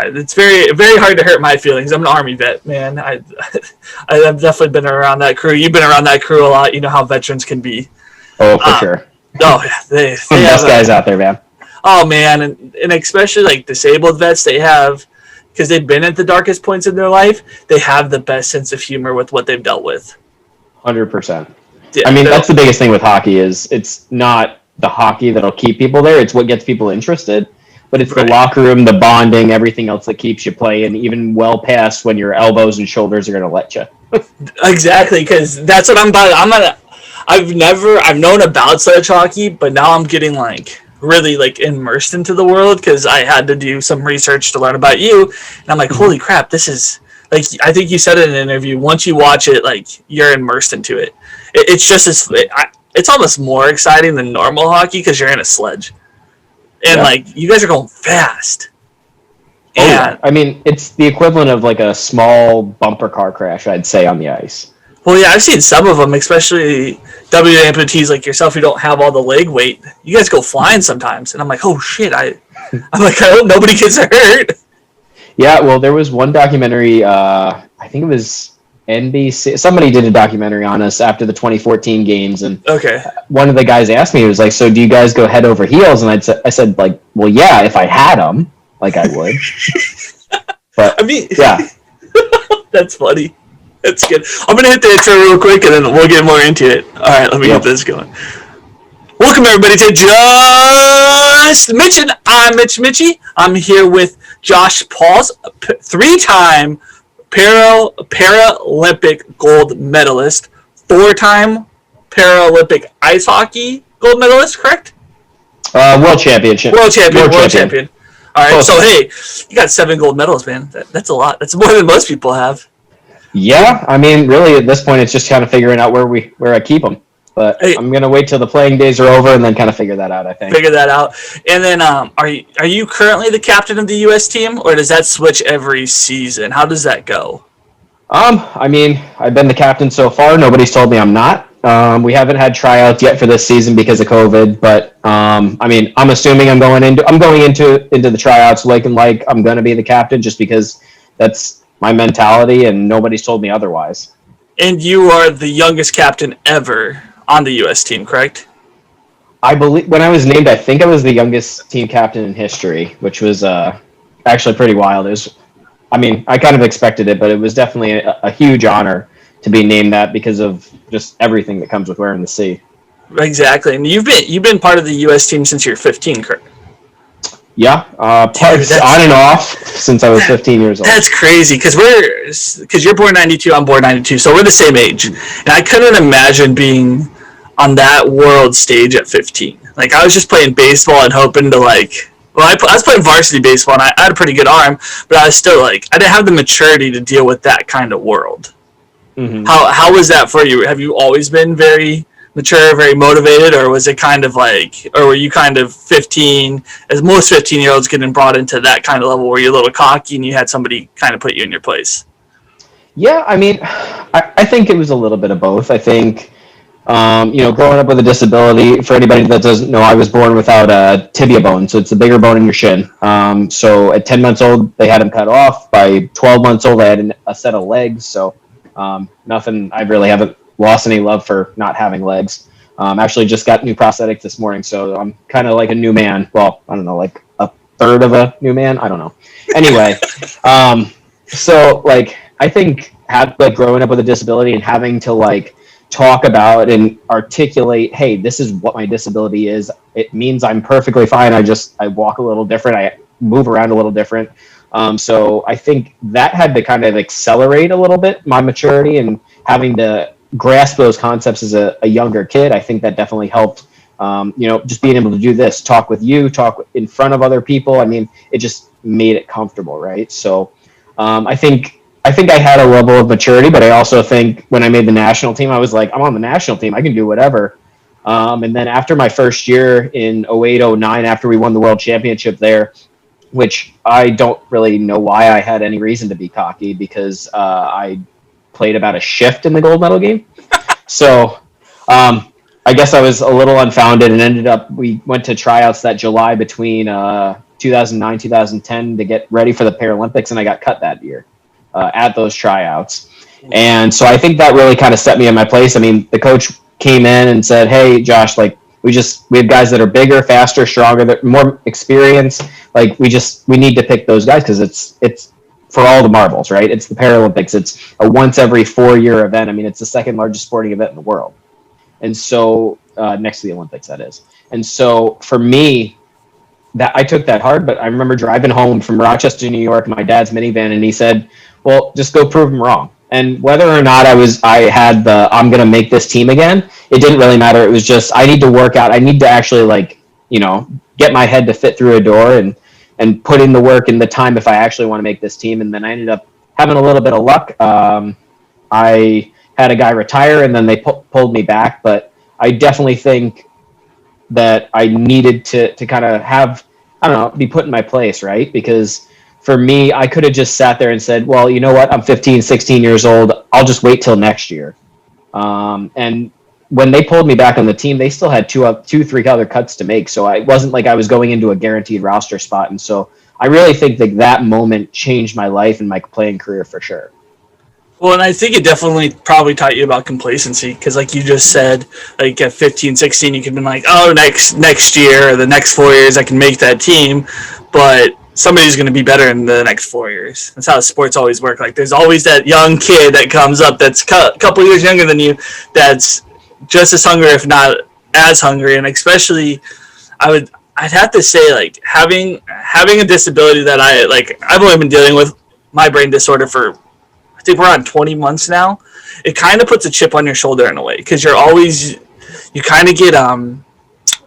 It's very, very hard to hurt my feelings. I'm an Army vet, man. I've definitely been around that crew. You've been around that crew a lot. You know how veterans can be. Oh, for sure. Oh, yeah. They Some best guys out there, man. Oh, man. And especially, like, disabled vets, they have, because they've been at the darkest points in their life, they have the best sense of humor with what they've dealt with. 100%. Yeah, I mean, that's the biggest thing with hockey is it's not the hockey that'll keep people there. It's what gets people interested. But it's the locker room, the bonding, everything else that keeps you playing, even well past when your elbows and shoulders are going to let you. Exactly, because that's what I'm about. I've known about sledge hockey, but now I'm getting like really like immersed into the world because I had to do some research to learn about you, and I'm like, holy crap, this is like, I think you said in an interview, once you watch it, like you're immersed into it. It's just it's almost more exciting than normal hockey because you're in a sledge. And, like, you guys are going fast. And, yeah. I mean, it's the equivalent of, like, a small bumper car crash, I'd say, on the ice. Well, yeah, I've seen some of them, especially W amputees like yourself who don't have all the leg weight. You guys go flying sometimes. And I'm like, oh, shit. I'm like, I hope nobody gets hurt. Yeah, well, there was one documentary, I think it was NBC. Somebody did a documentary on us after the 2014 games, and one of the guys asked me, he was like, so do you guys go head over heels? And I said, like, well, yeah, if I had them, like I would. But, I mean, yeah. That's funny. That's good. I'm going to hit the intro real quick, and then we'll get more into it. All right, let me get this going. Welcome, everybody, to Just Mitchin. I'm Mitchy. I'm here with Josh Pauls, three-time Paralympic gold medalist, four-time Paralympic ice hockey gold medalist, correct? World champion. All right, so hey, you got 7 gold medals, man. That's a lot. That's more than most people have. Yeah, I mean, really, at this point, it's just kind of figuring out where I keep them. But hey, I'm gonna wait till the playing days are over and then kind of figure that out. I think. Figure that out, and then are you currently the captain of the U.S. team, or does that switch every season? How does that go? I mean, I've been the captain so far. Nobody's told me I'm not. We haven't had tryouts yet for this season because of COVID, but I mean, I'm assuming I'm going into the tryouts like I'm going to be the captain just because that's my mentality and nobody's told me otherwise. And you are the youngest captain ever on the U.S. team, correct? I believe when I was named, I think I was the youngest team captain in history, which was actually pretty wild. I mean, I kind of expected it, but it was definitely a huge honor to be named that because of just everything that comes with wearing the C. Exactly, and you've been part of the U.S. team since you're 15, correct? Yeah, parts on and off since I was 15 years old. That's crazy because you're born 92, I'm born 92, so we're the same age, and I couldn't imagine being on that world stage at 15. Like, I was just playing baseball and hoping to I was playing varsity baseball, and I had a pretty good arm, but I was still, I didn't have the maturity to deal with that kind of world. Mm-hmm. How was that for you? Have you always been very mature, very motivated, or was it kind of or were you kind of 15, as most 15-year-olds getting brought into that kind of level where you're a little cocky and you had somebody kind of put you in your place? Yeah, I mean, I think it was a little bit of both. I think, growing up with a disability, for anybody that doesn't know, I was born without a tibia bone, so it's the bigger bone in your shin. So at 10 months old, they had them cut off. By 12 months old, I had a set of legs, so nothing, I really haven't lost any love for not having legs. Actually just got new prosthetics this morning, so I'm kind of like a new man. Well, I don't know, like a third of a new man? I don't know. Anyway, so I think growing up with a disability and having to talk about and articulate, hey, this is what my disability is. It means I'm perfectly fine. I walk a little different. I move around a little different. So I think that had to kind of accelerate a little bit my maturity and having to grasp those concepts as a younger kid. I think that definitely helped, just being able to do this, talk in front of other people. I mean, it just made it comfortable, right? So I think I had a level of maturity, but I also think when I made the national team, I was like, I'm on the national team. I can do whatever. And then after my first year in 08-09, after we won the world championship there, which I don't really know why I had any reason to be cocky because I played about a shift in the gold medal game. So I guess I was a little unfounded and we went to tryouts that July between 2009, 2010 to get ready for the Paralympics, and I got cut that year at those tryouts. And so I think that really kind of set me in my place. I mean, the coach came in and said, "Hey, Josh, like we have guys that are bigger, faster, stronger, that more experienced. Like we need to pick those guys because it's for all the marbles, right? It's the Paralympics. It's a once every 4-year event. I mean, it's the second largest sporting event in the world, and so next to the Olympics, that is. And so for me, that I took that hard. But I remember driving home from Rochester, New York, my dad's minivan, and he said, "Well, just go prove him wrong." And whether or not I had the I'm going to make this team again, it didn't really matter. It was just I need to work out. I need to actually get my head to fit through a door and put in the work and the time if I actually want to make this team. And then I ended up having a little bit of luck. I had a guy retire, and then they pulled me back. But I definitely think that I needed to kind of have, be put in my place, right? Because for me, I could have just sat there and said, well, you know what? I'm 15, 16 years old. I'll just wait till next year. And when they pulled me back on the team, they still had 3 other cuts to make. So it wasn't like I was going into a guaranteed roster spot. And so I really think that moment changed my life and my playing career for sure. Well, and I think it definitely probably taught you about complacency because, like you just said, like at 15, 16, you could have been like, oh, next year or the next 4 years I can make that team. But somebody's going to be better in the next 4 years. That's how sports always work. Like there's always that young kid that comes up that's a couple years younger than you that's just as hungry, if not as hungry. And especially, I'd have to say, like having a disability that I've only been dealing with my brain disorder for, I think we're on 20 months now. It kind of puts a chip on your shoulder in a way because you kind of get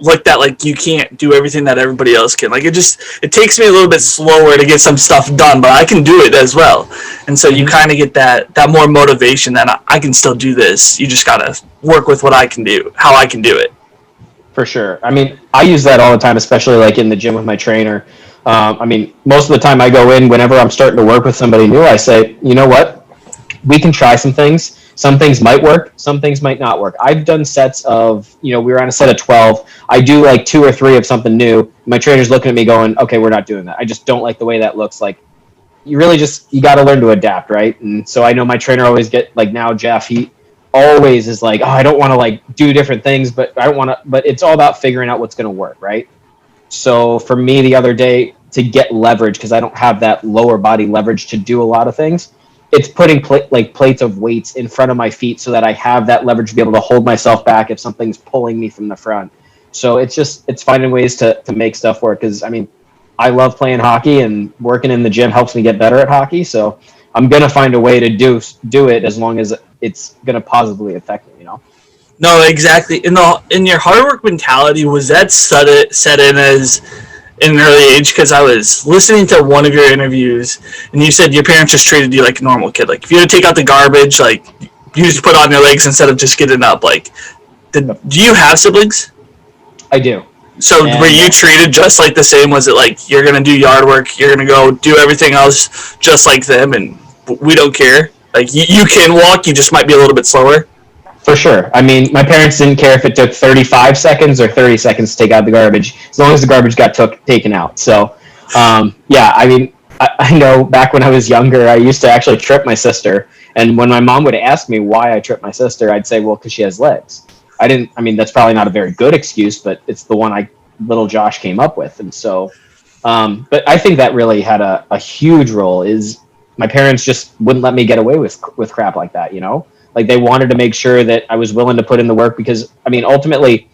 looked at like you can't do everything that everybody else can. Like it takes me a little bit slower to get some stuff done, but I can do it as well. And so you kind of get that more motivation that I can still do this. You just gotta work with what I can do, how I can do it. For sure. I mean, I use that all the time, especially like in the gym with my trainer. I mean, most of the time I go in whenever I'm starting to work with somebody new, I say, you know what? We can try some things. Some things might work. Some things might not work. I've done sets of, we were on a set of 12. I do like 2 or 3 of something new. My trainer's looking at me going, okay, we're not doing that. I just don't like the way that looks. Like, you really you got to learn to adapt, right? And so I know my trainer always now Jeff, he always is like, oh, I don't want to like do different things, but but it's all about figuring out what's going to work, right? So for me the other day to get leverage, because I don't have that lower body leverage to do a lot of things, it's putting plates of weights in front of my feet so that I have that leverage to be able to hold myself back if something's pulling me from the front. So it's finding ways to make stuff work. Because I mean, I love playing hockey, and working in the gym helps me get better at hockey. So I'm gonna find a way to do it as long as it's gonna positively affect me. No, exactly. In your hard work mentality, was that set in as in an early age? Because I was listening to one of your interviews, and you said your parents just treated you like a normal kid. Like if you had to take out the garbage, like you just put on your legs instead of just getting up. Like, do you have siblings? I do. So were you treated just like the same? Was it like you're gonna do yard work, you're gonna go do everything else just like them, and we don't care? Like you can walk, you just might be a little bit slower. For sure. I mean, my parents didn't care if it took 35 seconds or 30 seconds to take out the garbage, as long as the garbage got taken out. So, yeah, I mean, I know back when I was younger, I used to actually trip my sister. And when my mom would ask me why I tripped my sister, I'd say, well, because she has legs. That's probably not a very good excuse, but it's the one little Josh came up with. And so, but I think that really had a huge role is my parents just wouldn't let me get away with crap like that, Like they wanted to make sure that I was willing to put in the work because, I mean, ultimately,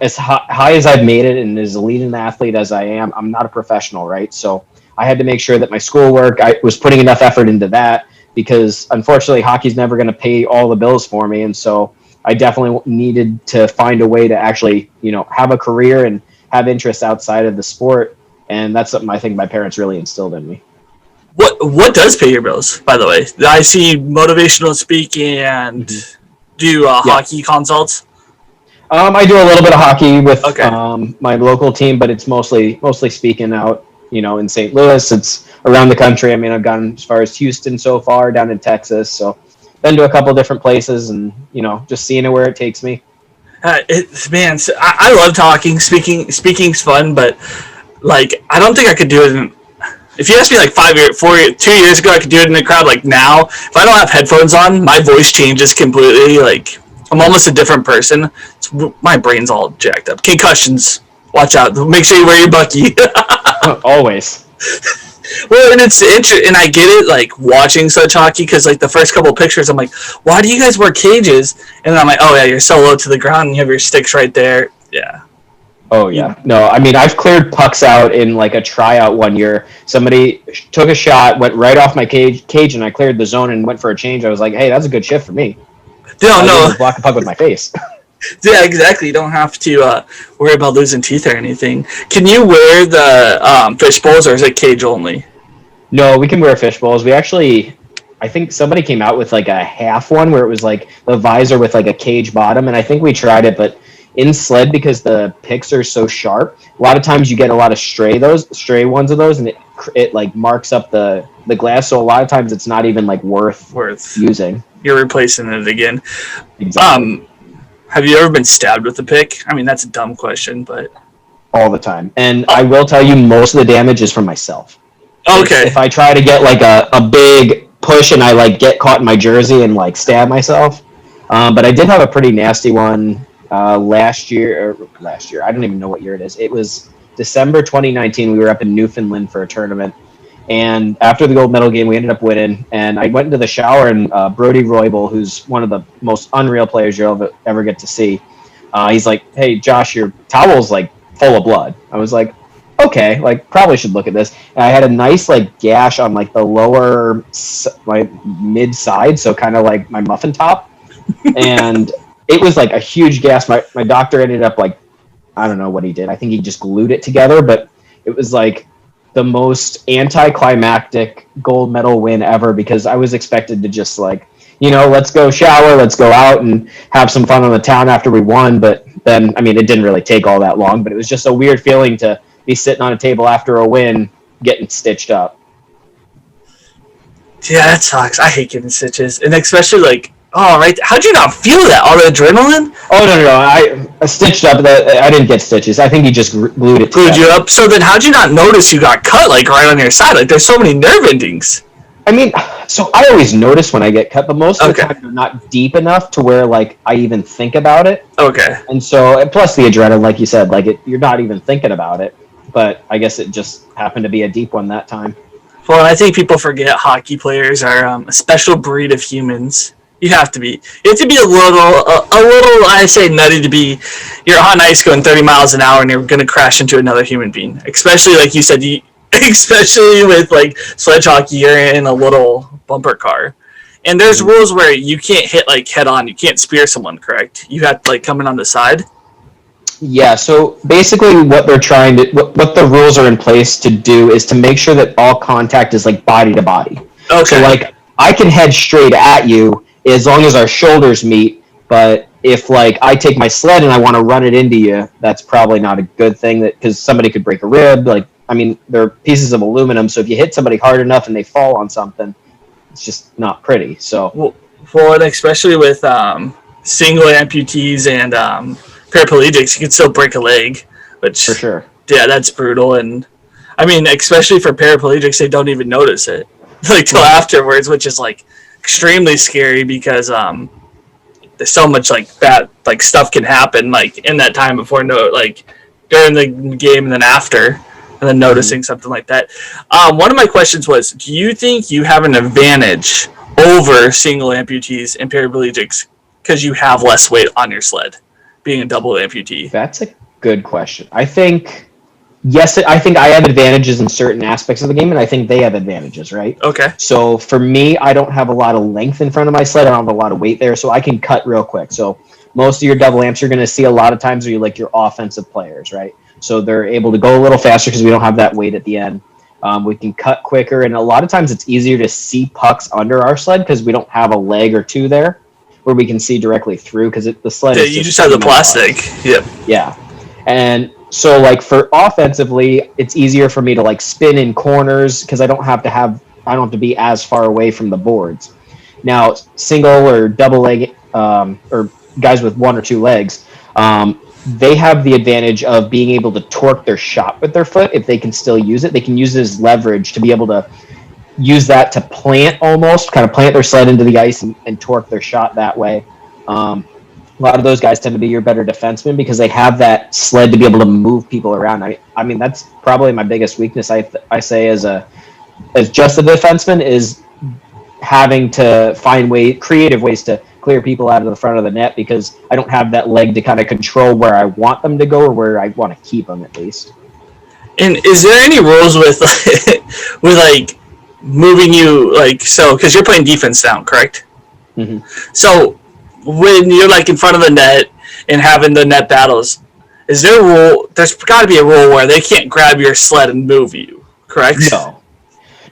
as high as I've made it and as elite an athlete as I am, I'm not a professional, right? So I had to make sure that my schoolwork, I was putting enough effort into that because, unfortunately, hockey's never going to pay all the bills for me. And so I definitely needed to find a way to actually, have a career and have interests outside of the sport. And that's something I think my parents really instilled in me. What does pay your bills, by the way? I see motivational speaking and do hockey consults. I do a little bit of hockey with my local team, but it's mostly speaking out, in St. Louis. It's around the country. I mean, I've gone as far as Houston so far, down in Texas. So been to a couple different places and, just seeing where it takes me. I love talking. Speaking's fun, but like I don't think I could do it. If you asked me like 2 years ago, I could do it in the crowd. Like now, if I don't have headphones on, my voice changes completely. Like I'm almost a different person. My brain's all jacked up. Concussions. Watch out. Make sure you wear your Bucky. Always. Well, and it's interesting, and I get it, like, watching such hockey, because, like, the first couple of pictures, I'm like, why do you guys wear cages? And then I'm like, oh, yeah, you're so low to the ground, and you have your sticks right there. Yeah. Oh, yeah. No, I mean, I've cleared pucks out in, like, a tryout one year. Somebody took a shot, went right off my cage, and I cleared the zone and went for a change. I was like, hey, that's a good shift for me. No. Block a puck with my face. Yeah, exactly. You don't have to worry about losing teeth or anything. Can you wear the fish bowls, or is it cage only? No, we can wear fish bowls. We actually, I think somebody came out with like a half one where it was like the visor with like a cage bottom, and I think we tried it, but in sled, because the picks are so sharp, a lot of times you get a lot of stray ones of those, and it like marks up the glass. So a lot of times it's not even like worth using. You're replacing it again. Exactly. Have you ever been stabbed with a pick? I mean, that's a dumb question, but all the time. And I will tell you, most of the damage is from myself. Okay. If I try to get like a big push and I like get caught in my jersey and like stab myself. But I did have a pretty nasty one last year. I don't even know what year it is. It was December 2019. We were up in Newfoundland for a tournament. And after the gold medal game, we ended up winning. And I went into the shower, and Brody Roybal, who's one of the most unreal players you'll ever get to see, he's like, hey, Josh, your towel's like full of blood. I was like, okay, like probably should look at this. And I had a nice like gash on like the lower, like mid side, so kind of like my muffin top. And it was like a huge gash. My doctor ended up like, I don't know what he did. I think he just glued it together, but it was like the most anticlimactic gold medal win ever, because I was expected to just like, let's go shower, let's go out and have some fun on the town after we won. But then, I mean, it didn't really take all that long, but it was just a weird feeling to be sitting on a table after a win, getting stitched up. Yeah, that sucks. I hate getting stitches. And especially like, oh, right. How'd you not feel that? All the adrenaline? Oh, no. I stitched up. I didn't get stitches. I think he just glued it together. Glued you up? So then how'd you not notice you got cut, like, right on your side? Like, there's so many nerve endings. I mean, so I always notice when I get cut, but most of the time they're not deep enough to where, like, I even think about it. Okay. And so, plus the adrenaline, like you said, like, you're not even thinking about it. But I guess it just happened to be a deep one that time. Well, I think people forget hockey players are a special breed of humans. You have to be a little, I say, nutty to be. You're on ice going 30 miles an hour, and you're going to crash into another human being. Especially, like you said, especially with like sledge hockey, you're in a little bumper car, and there's rules where you can't hit like head on. You can't spear someone, correct? You have to like come in on the side. Yeah, so basically what they're trying to, what the rules are in place to do is to make sure that all contact is like body to body. Okay. So like I can head straight at you as long as our shoulders meet, but if like I take my sled and I want to run it into you, that's probably not a good thing, because somebody could break a rib. Like, I mean, they're pieces of aluminum, so if you hit somebody hard enough and they fall on something, it's just not pretty. So well, and especially with single amputees and paraplegics, you can still break a leg, which for sure. Yeah, that's brutal. And I mean, especially for paraplegics, they don't even notice it like till afterwards, which is like extremely scary, because there's so much like bad like stuff can happen like in that time before, like during the game and then after, and then noticing something like that. One of my questions was, do you think you have an advantage over single amputees and paraplegics because you have less weight on your sled, being a double amputee? That's a good question. I think yes, I think I have advantages in certain aspects of the game, and I think they have advantages, right? Okay. So for me, I don't have a lot of length in front of my sled. I don't have a lot of weight there, so I can cut real quick. So most of your double amps you're going to see a lot of times are your offensive players, right? So they're able to go a little faster because we don't have that weight at the end. We can cut quicker, and a lot of times it's easier to see pucks under our sled because we don't have a leg or two there where we can see directly through, because the sled is you just have the plastic. Yep. Yeah. And so like for offensively, it's easier for me to like spin in corners because I don't have to be as far away from the boards. Now, single or double leg or guys with one or two legs, they have the advantage of being able to torque their shot with their foot if they can still use it. They can use it as leverage to be able to use that to kind of plant their sled into the ice and torque their shot that way. A lot of those guys tend to be your better defensemen because they have that sled to be able to move people around. I mean that's probably my biggest weakness. I say as just a defenseman is having to find creative ways to clear people out of the front of the net because I don't have that leg to kind of control where I want them to go or where I want to keep them at least. And is there any rules with with like moving you because you're playing defense now, correct? Mm-hmm. So when you're like in front of the net and having the net battles, is there a rule? There's got to be a rule where they can't grab your sled and move you, correct?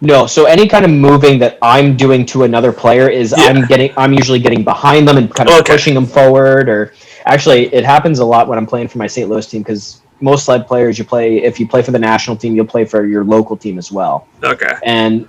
No. So any kind of moving that I'm doing to another player is I'm usually getting behind them and kind of pushing them forward. Or actually, it happens a lot when I'm playing for my St. Louis team because most sled players if you play for the national team, you'll play for your local team as well. Okay. And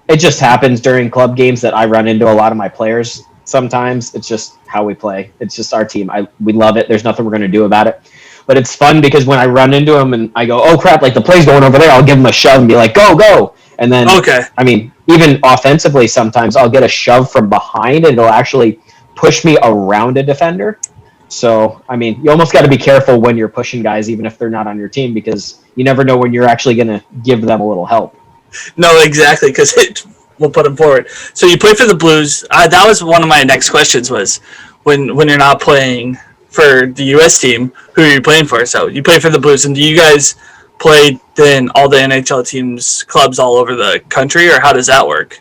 it just happens during club games that I run into a lot of my players. Sometimes it's just how we play. It's just our team. We love it. There's nothing we're going to do about it. But it's fun because when I run into them and I go, oh crap, like the play's going over there, I'll give them a shove and be like, go. And then, I mean, even offensively, sometimes I'll get a shove from behind and it'll actually push me around a defender. So, I mean, you almost got to be careful when you're pushing guys, even if they're not on your team, because you never know when you're actually going to give them a little help. No, exactly, because we'll put them forward. So you play for the Blues. That was one of my next questions was when you're not playing for the U.S. team, who are you playing for? So you play for the Blues, and do you guys play then all the NHL teams, clubs all over the country, or how does that work?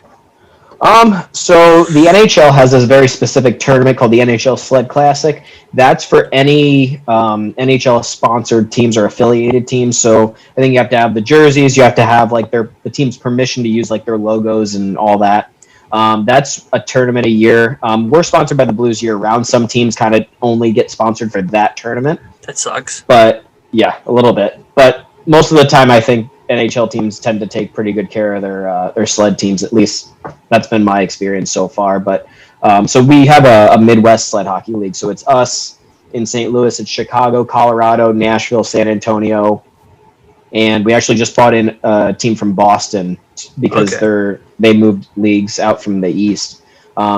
So the NHL has this very specific tournament called the NHL Sled Classic. That's for any NHL sponsored teams or affiliated teams. So I think you have to have the jerseys, you have to have like the team's permission to use like their logos and all that. That's a tournament a year. We're sponsored by the Blues year round. Some teams kind of only get sponsored for that tournament. That sucks. But yeah, a little bit. But most of the time, I think NHL teams tend to take pretty good care of their sled teams. At least that's been my experience so far. But so we have a Midwest Sled Hockey League. So it's us in St. Louis, it's Chicago, Colorado, Nashville, San Antonio, and we actually just brought in a team from Boston because they moved leagues out from the East.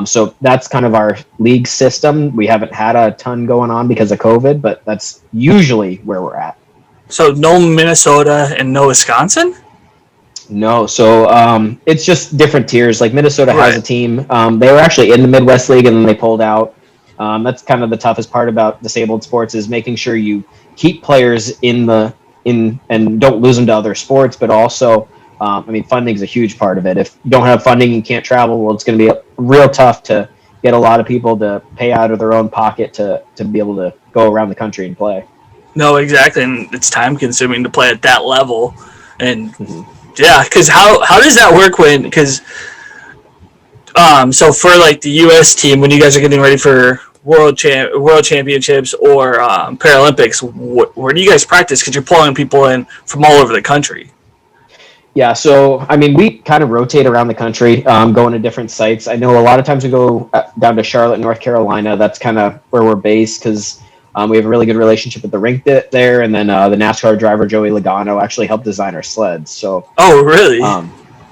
So that's kind of our league system. We haven't had a ton going on because of COVID, but that's usually where we're at. So no Minnesota and no Wisconsin? No. So it's just different tiers. Like Minnesota has a team. They were actually in the Midwest League and then they pulled out. That's kind of the toughest part about disabled sports is making sure you keep players in and don't lose them to other sports, but also funding is a huge part of it. If you don't have funding and can't travel, well, it's going to be real tough to get a lot of people to pay out of their own pocket to be able to go around the country and play. No, exactly, and it's time consuming to play at that level, and because how does that work so for like the U.S. team when you guys are getting ready for world championships or Paralympics, where do you guys practice? Because you're pulling people in from all over the country. Yeah, so we kind of rotate around the country, going to different sites. I know a lot of times we go down to Charlotte, North Carolina. That's kind of where we're based because we have a really good relationship with the rink there, and then the NASCAR driver Joey Logano actually helped design our sleds. So, oh really?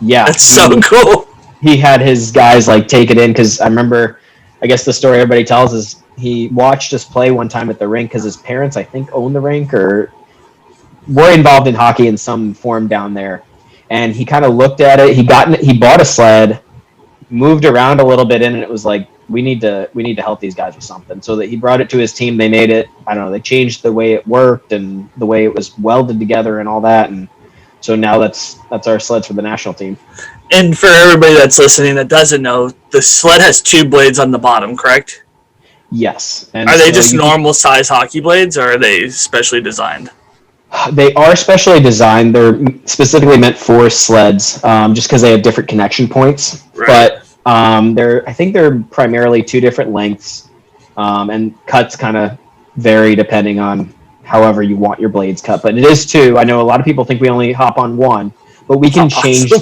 Yeah, that's so cool. He had his guys like take it in because I remember, I guess the story everybody tells is he watched us play one time at the rink because his parents I think owned the rink or were involved in hockey in some form down there, and he kind of looked at it. He bought a sled, moved around a little bit in, and it was like, we need to help these guys with something. So that he brought it to his team. They made it, I don't know, they changed the way it worked and the way it was welded together and all that. And so now that's our sleds for the national team. And for everybody that's listening that doesn't know, the sled has 2 blades on the bottom, correct? Yes. And are they just normal size hockey blades or are they specially designed? They are specially designed. They're specifically meant for sleds, just because they have different connection points. Right. But I think they're primarily 2 different lengths, and cuts kind of vary depending on however you want your blades cut. But it is 2. I know a lot of people think we only hop on 1, but we can change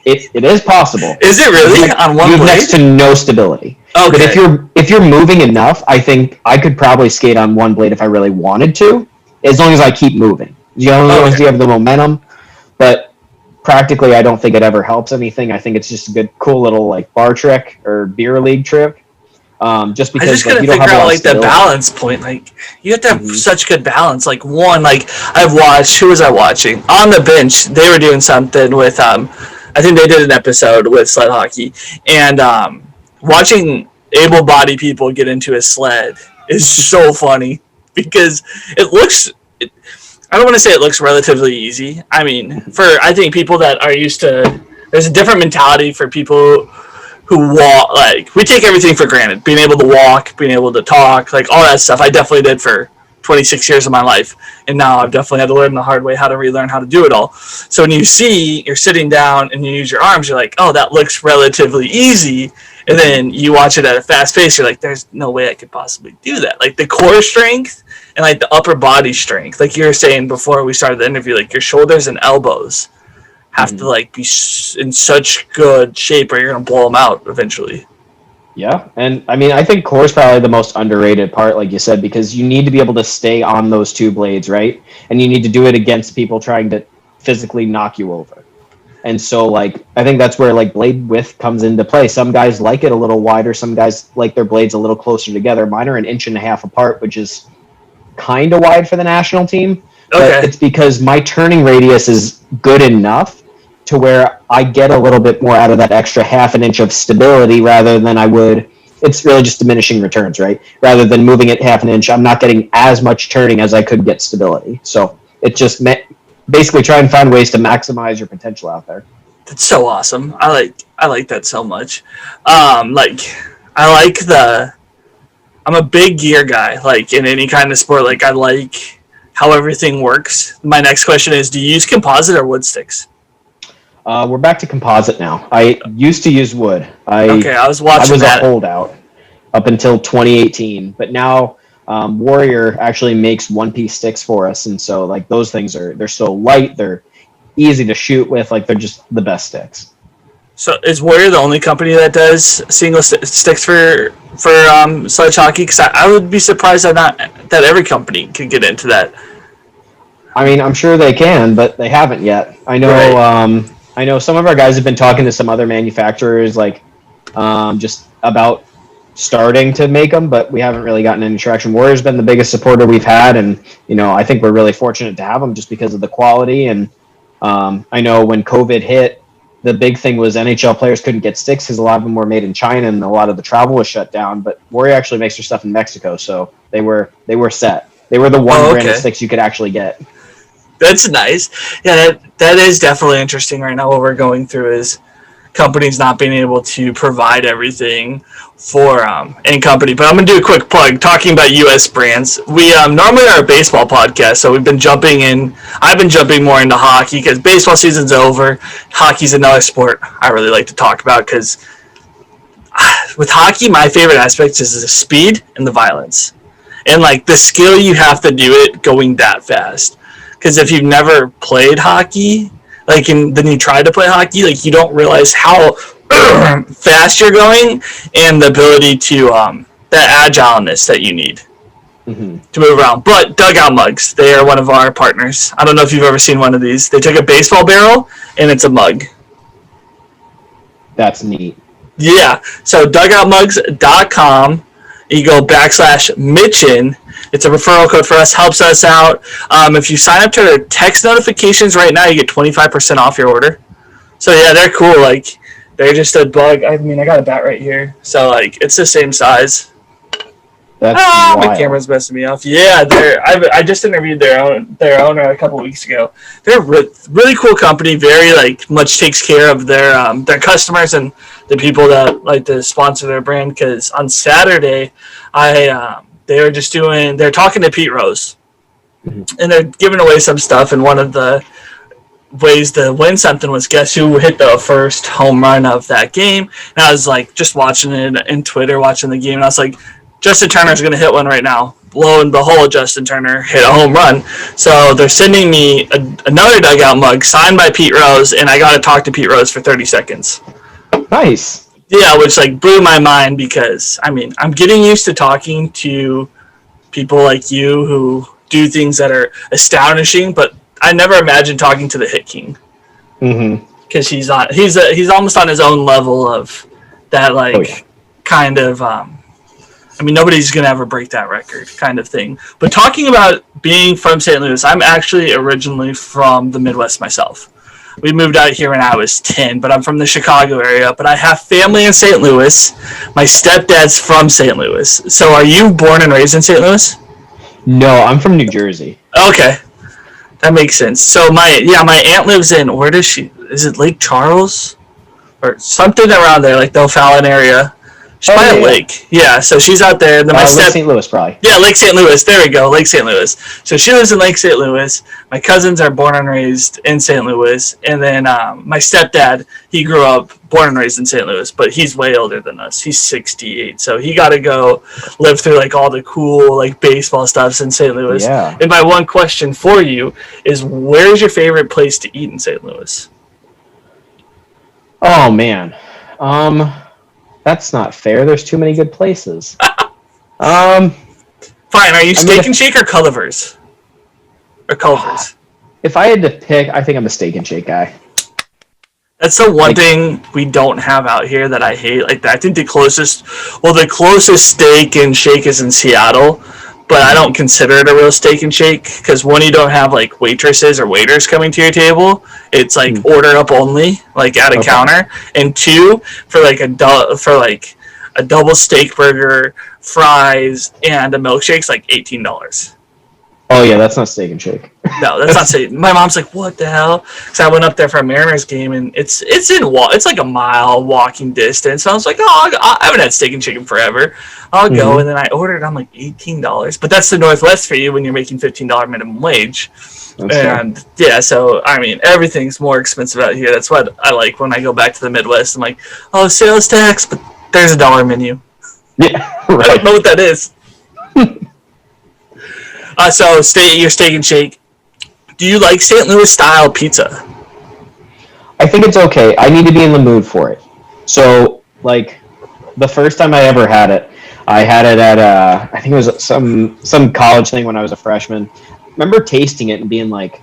It is possible. Is it really on one blade? Next to no stability. But Okay. if you're moving enough, I think I could probably skate on one blade if I really wanted to, as long as I keep moving. You know, as long as you have the momentum. But practically, I don't think it ever helps anything. I think it's just a good, cool little like bar trick or beer league trick. Just I because just like couldn't you don't have figure a out lot of like the stability. balance point. Like you have to have Mhm. such good balance. Like one, like I've watched. Who was I watching on the bench? They were doing something with I think they did an episode with sled hockey, and watching able-bodied people get into a sled is so funny because it looks. I don't want to say it looks relatively easy. I mean, for I think people that are used to, there's a different mentality for people who walk. Like we take everything for granted, being able to walk, being able to talk, like all that stuff. I definitely did for 26 years of my life, and now I've definitely had to learn the hard way how to relearn how to do it all. So when you see you're sitting down and you use your arms, you're like, oh, that looks relatively easy. And then you watch it at a fast pace, you're like, there's no way I could possibly do that. Like the core strength and like the upper body strength, like you were saying before we started the interview, like your shoulders and elbows have to Mhm. like be in such good shape or you're gonna blow them out eventually. Yeah, and I mean, I think core is probably the most underrated part, like you said, because you need to be able to stay on those two blades, right? And you need to do it against people trying to physically knock you over. And so, like, I think that's where like blade width comes into play. Some guys like it a little wider. Some guys like their blades a little closer together. Mine are an inch and a half apart, which is kind of wide for the national team. But Okay. it's because my turning radius is good enough to where I get a little bit more out of that extra half an inch of stability rather than I would. It's really just diminishing returns, right? Rather than moving it half an inch, I'm not getting as much turning as I could get stability. So it just basically try and find ways to maximize your potential out there. That's so awesome. I like that so much. Like I like the I'm a big gear guy, like in any kind of sport. Like I like how everything works. My next question is do you use composite or wood sticks? We're back to composite now. I used to use wood. Okay, I was I watching was a that. holdout up until 2018, but now Warrior actually makes one-piece sticks for us, and so like those things they're so light, they're easy to shoot with, like they're just the best sticks. So is Warrior the only company that does single sticks for sledge hockey? Because I would be surprised that every company could get into that. I mean, I'm sure they can, but they haven't yet. Right. I know some of our guys have been talking to some other manufacturers, like just about starting to make them, but we haven't really gotten any traction. Warrior's been the biggest supporter we've had, and I think we're really fortunate to have them just because of the quality. And I know when COVID hit, the big thing was NHL players couldn't get sticks because a lot of them were made in China and a lot of the travel was shut down. But Warrior actually makes their stuff in Mexico, so they were set. They were the one Oh, brand of okay. sticks you could actually get. That's nice. Yeah, that is definitely interesting right now. What we're going through is companies not being able to provide everything for any company. But I'm gonna do a quick plug talking about U.S. brands. We normally are a baseball podcast, so we've been jumping in. I've been jumping more into hockey because baseball season's over. Hockey's another sport I really like to talk about because with hockey, my favorite aspect is the speed and the violence, and like the skill you have to do it going that fast. Because if you've never played hockey, like and then you try to play hockey, like you don't realize how fast you're going and the ability to that agileness that you need Hmm. to move around. But Dugout Mugs, they are one of our partners. I don't know if you've ever seen one of these. They took a baseball barrel and it's a mug. That's neat. Yeah. So dugoutmugs.com. You go /Mitchin. It's a referral code for us. Helps us out. If you sign up to their text notifications right now, you get 25% off your order. So yeah, they're cool. Like they're just a bug. I mean, I got a bat right here. So like it's the same size. That's My wild. camera's messing me off. Yeah, I just interviewed their owner a couple weeks ago. They're a really cool company. Very like much takes care of their customers and the people that like to sponsor their brand. Because on Saturday, they're talking to Pete Rose Mhm. and they're giving away some stuff. And one of the ways to win something was guess who hit the first home run of that game. And I was like just watching it in Twitter, watching the game, and I was like, Justin Turner's going to hit one right now. Lo and behold, Justin Turner hit a home run. So they're sending me another dugout mug signed by Pete Rose, and I got to talk to Pete Rose for 30 seconds. Nice. Yeah, which like blew my mind because I mean I'm getting used to talking to people like you who do things that are astonishing, but I never imagined talking to the Hit King Mm-hmm. because he's almost on his own level of that Oh yeah. kind of I mean nobody's gonna ever break that record kind of thing. But talking about being from St. Louis, I'm actually originally from the Midwest myself. We moved out here when I was 10, but I'm from the Chicago area. But I have family in St. Louis. My stepdad's from St. Louis. So are you born and raised in St. Louis? No, I'm from New Jersey. Okay, that makes sense. So my aunt lives in, where does she? Is it Lake Charles or something around there, like the O'Fallon area? She's by a lake. Yeah, so she's out there. And then Lake St. Louis, probably. Yeah, Lake St. Louis. There we go, Lake St. Louis. So she lives in Lake St. Louis. My cousins are born and raised in St. Louis. And then my stepdad, he grew up born and raised in St. Louis, but he's way older than us. He's 68. So he got to go live through like all the cool like baseball stuffs in St. Louis. Yeah. And my one question for you is, where's your favorite place to eat in St. Louis? Oh man. That's not fair. There's too many good places. Fine. Are you Steak and Shake or Culver's? Or Culver's? If I had to pick, I think I'm a Steak and Shake guy. That's the one thing we don't have out here that I hate. Like, I think the closest Steak and Shake is in Seattle, but I don't consider it a real Steak and Shake because one, you don't have like waitresses or waiters coming to your table. It's like order up only, like at a counter. And two, for like a double steak burger, fries, and a milkshake's like $18. Oh yeah, that's not Steak and Shake. No, that's not safe. My mom's like, "What the hell?" Because I went up there for a Mariners game, and it's like a mile walking distance. So I was like, "Oh, I haven't had Steak and Chicken forever. I'll go." And then I ordered. I'm like $18, but that's the Northwest for you when you're making $15 minimum wage. And yeah, so I mean, everything's more expensive out here. That's what I like when I go back to the Midwest. I'm like, "Oh, sales tax," but there's a dollar menu. Yeah, right. I don't know what that is. So your Steak and Shake. Do you like St. Louis style pizza? I think it's okay. I need to be in the mood for it. So, like, the first time I ever had it, I had it at I think it was some college thing when I was a freshman. I remember tasting it and being like,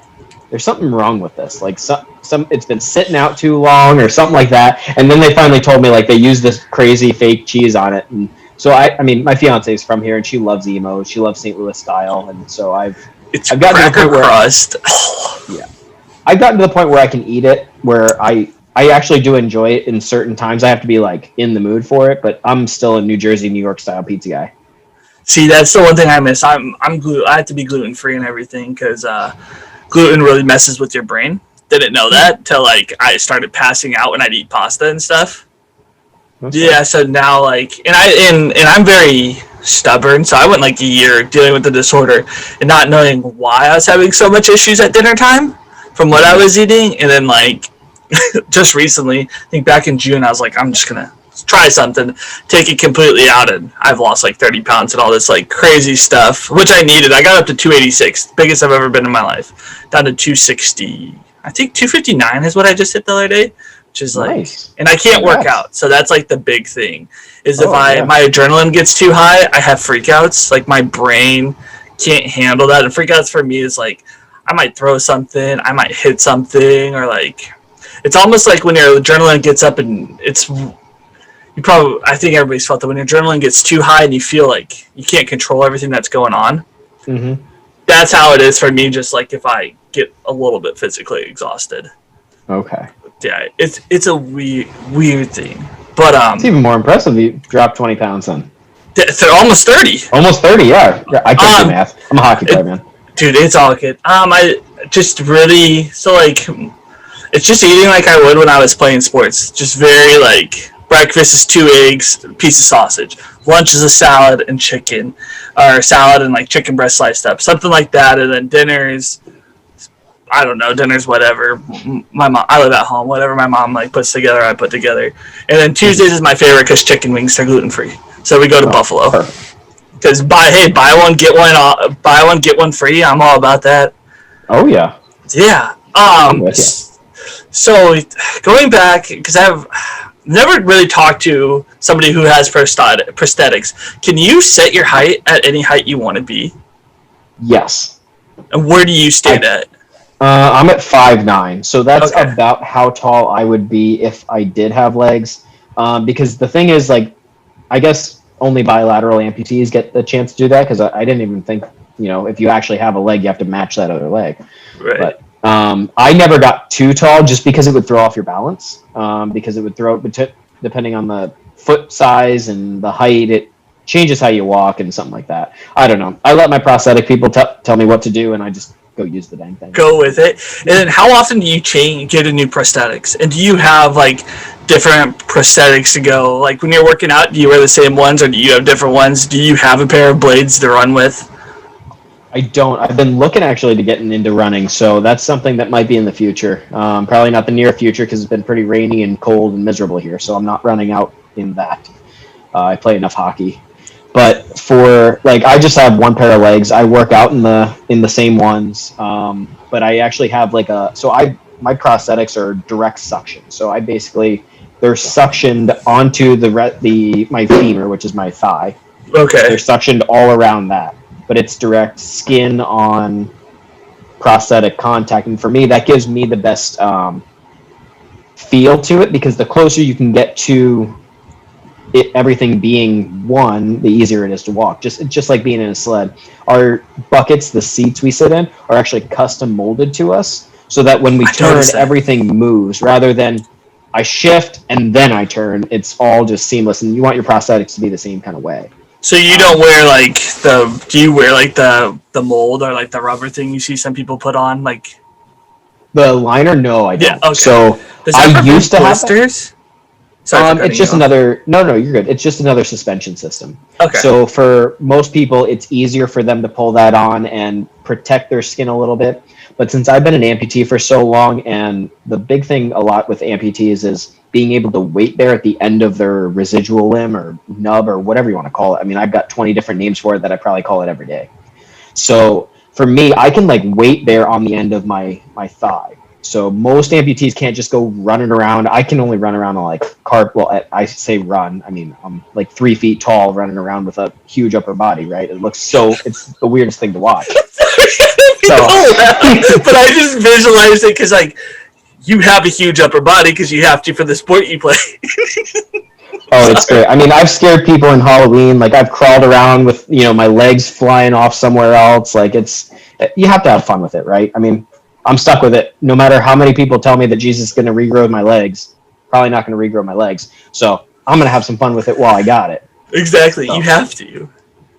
"There's something wrong with this. Like, some it's been sitting out too long or something like that." And then they finally told me like they used this crazy fake cheese on it. And so I mean, my fiance is from here and she loves emo. She loves St. Louis style, and so I've gotten to the point crust. Yeah, I've gotten to the point where I can eat it, where I actually do enjoy it in certain times. I have to be like in the mood for it, but I'm still a New Jersey, New York style pizza guy. See, that's the one thing I miss. I have to be gluten free and everything because gluten really messes with your brain. Didn't know that till like I started passing out when I'd eat pasta and stuff. Yeah, so now like, and I'm very stubborn, so I went like a year dealing with the disorder and not knowing why I was having so much issues at dinner time from what I was eating, and then like just recently, I think back in June, I was like, I'm just gonna try something, take it completely out, and I've lost like 30 pounds and all this like crazy stuff, which I needed. I got up to 286, biggest I've ever been in my life, down to 260. I think 259 is what I just hit the other day. Which is like, nice. And I can't work out, so that's like the big thing. Is if my adrenaline gets too high, I have freakouts. Like my brain can't handle that, and freakouts for me is like I might throw something, I might hit something, or like it's almost like when your adrenaline gets up and I think everybody's felt that when your adrenaline gets too high and you feel like you can't control everything that's going on. Mm-hmm. That's how it is for me. Just like if I get a little bit physically exhausted. Okay. Yeah, it's a weird thing, but it's even more impressive. You dropped 20 pounds then. They're almost 30. Almost 30, yeah. I can't do math. I'm a hockey player, man. Dude, it's all good. I just really it's just eating like I would when I was playing sports. Just very like breakfast is 2 eggs, a piece of sausage. Lunch is a salad and chicken, or salad and like chicken breast sliced up, something like that, and then dinner is. I don't know, dinner's whatever. My mom, I live at home. Whatever my mom like puts together, I put together. And then Tuesdays is my favorite because chicken wings are gluten free. So we go to Buffalo. Because buy one get one free. I'm all about that. Oh yeah. Yeah. So going back because never really talked to somebody who has prosthetics. Can you set your height at any height you want to be? Yes. And where do you stand at? I'm at 5'9", so that's Okay. about how tall I would be if I did have legs. Because the thing is, like, I guess only bilateral amputees get the chance to do that, because I didn't even think, if you actually have a leg, you have to match that other leg. Right. But I never got too tall just because it would throw off your balance. Because it would depending on the foot size and the height, it changes how you walk and something like that. I don't know. I let my prosthetic people tell me what to do, and I just go use the dang thing. Go with it. And then how often do you get a new prosthetics? And do you have like different prosthetics to go? Like when you're working out, do you wear the same ones or do you have different ones? Do you have a pair of blades to run with? I don't. I've been looking actually to getting into running, so that's something that might be in the future. Probably not the near future because it's been pretty rainy and cold and miserable here, so I'm not running out in that. I play enough hockey. But for I just have one pair of legs. I work out in the same ones. But I actually have my prosthetics are direct suction. So they're suctioned onto my femur, which is my thigh. Okay. They're suctioned all around that, but it's direct skin on prosthetic contact. And for me, that gives me the best feel to it, because the closer you can get to everything being one, the easier it is to walk. Just like being in a sled. Our buckets, the seats we sit in, are actually custom molded to us, so that when we turn, everything moves rather than I shift and then I turn. It's all just seamless, and you want your prosthetics to be the same kind of way. So you don't wear do you wear the mold or the rubber thing you see some people put on the liner? No, I don't. Yeah, okay. So I used to have blisters. It's just another. No, you're good. It's just another suspension system. Okay. So for most people, it's easier for them to pull that on and protect their skin a little bit. But since I've been an amputee for so long, and the big thing a lot with amputees is being able to weight bear at the end of their residual limb or nub or whatever you want to call it. I mean, I've got 20 different names for it that I probably call it every day. So for me, I can weight bear on the end of my thigh. So most amputees can't just go running around. I can only run around on I say run. I mean, I'm 3 feet tall running around with a huge upper body, right? It's the weirdest thing to watch. But I just visualized it because you have a huge upper body because you have to for the sport you play. Oh, it's great. I mean, I've scared people in Halloween. I've crawled around with, my legs flying off somewhere else. You have to have fun with it, right? I mean, I'm stuck with it. No matter how many people tell me that Jesus is going to regrow my legs, probably not going to regrow my legs. So I'm going to have some fun with it while I got it. Exactly. So. You have to.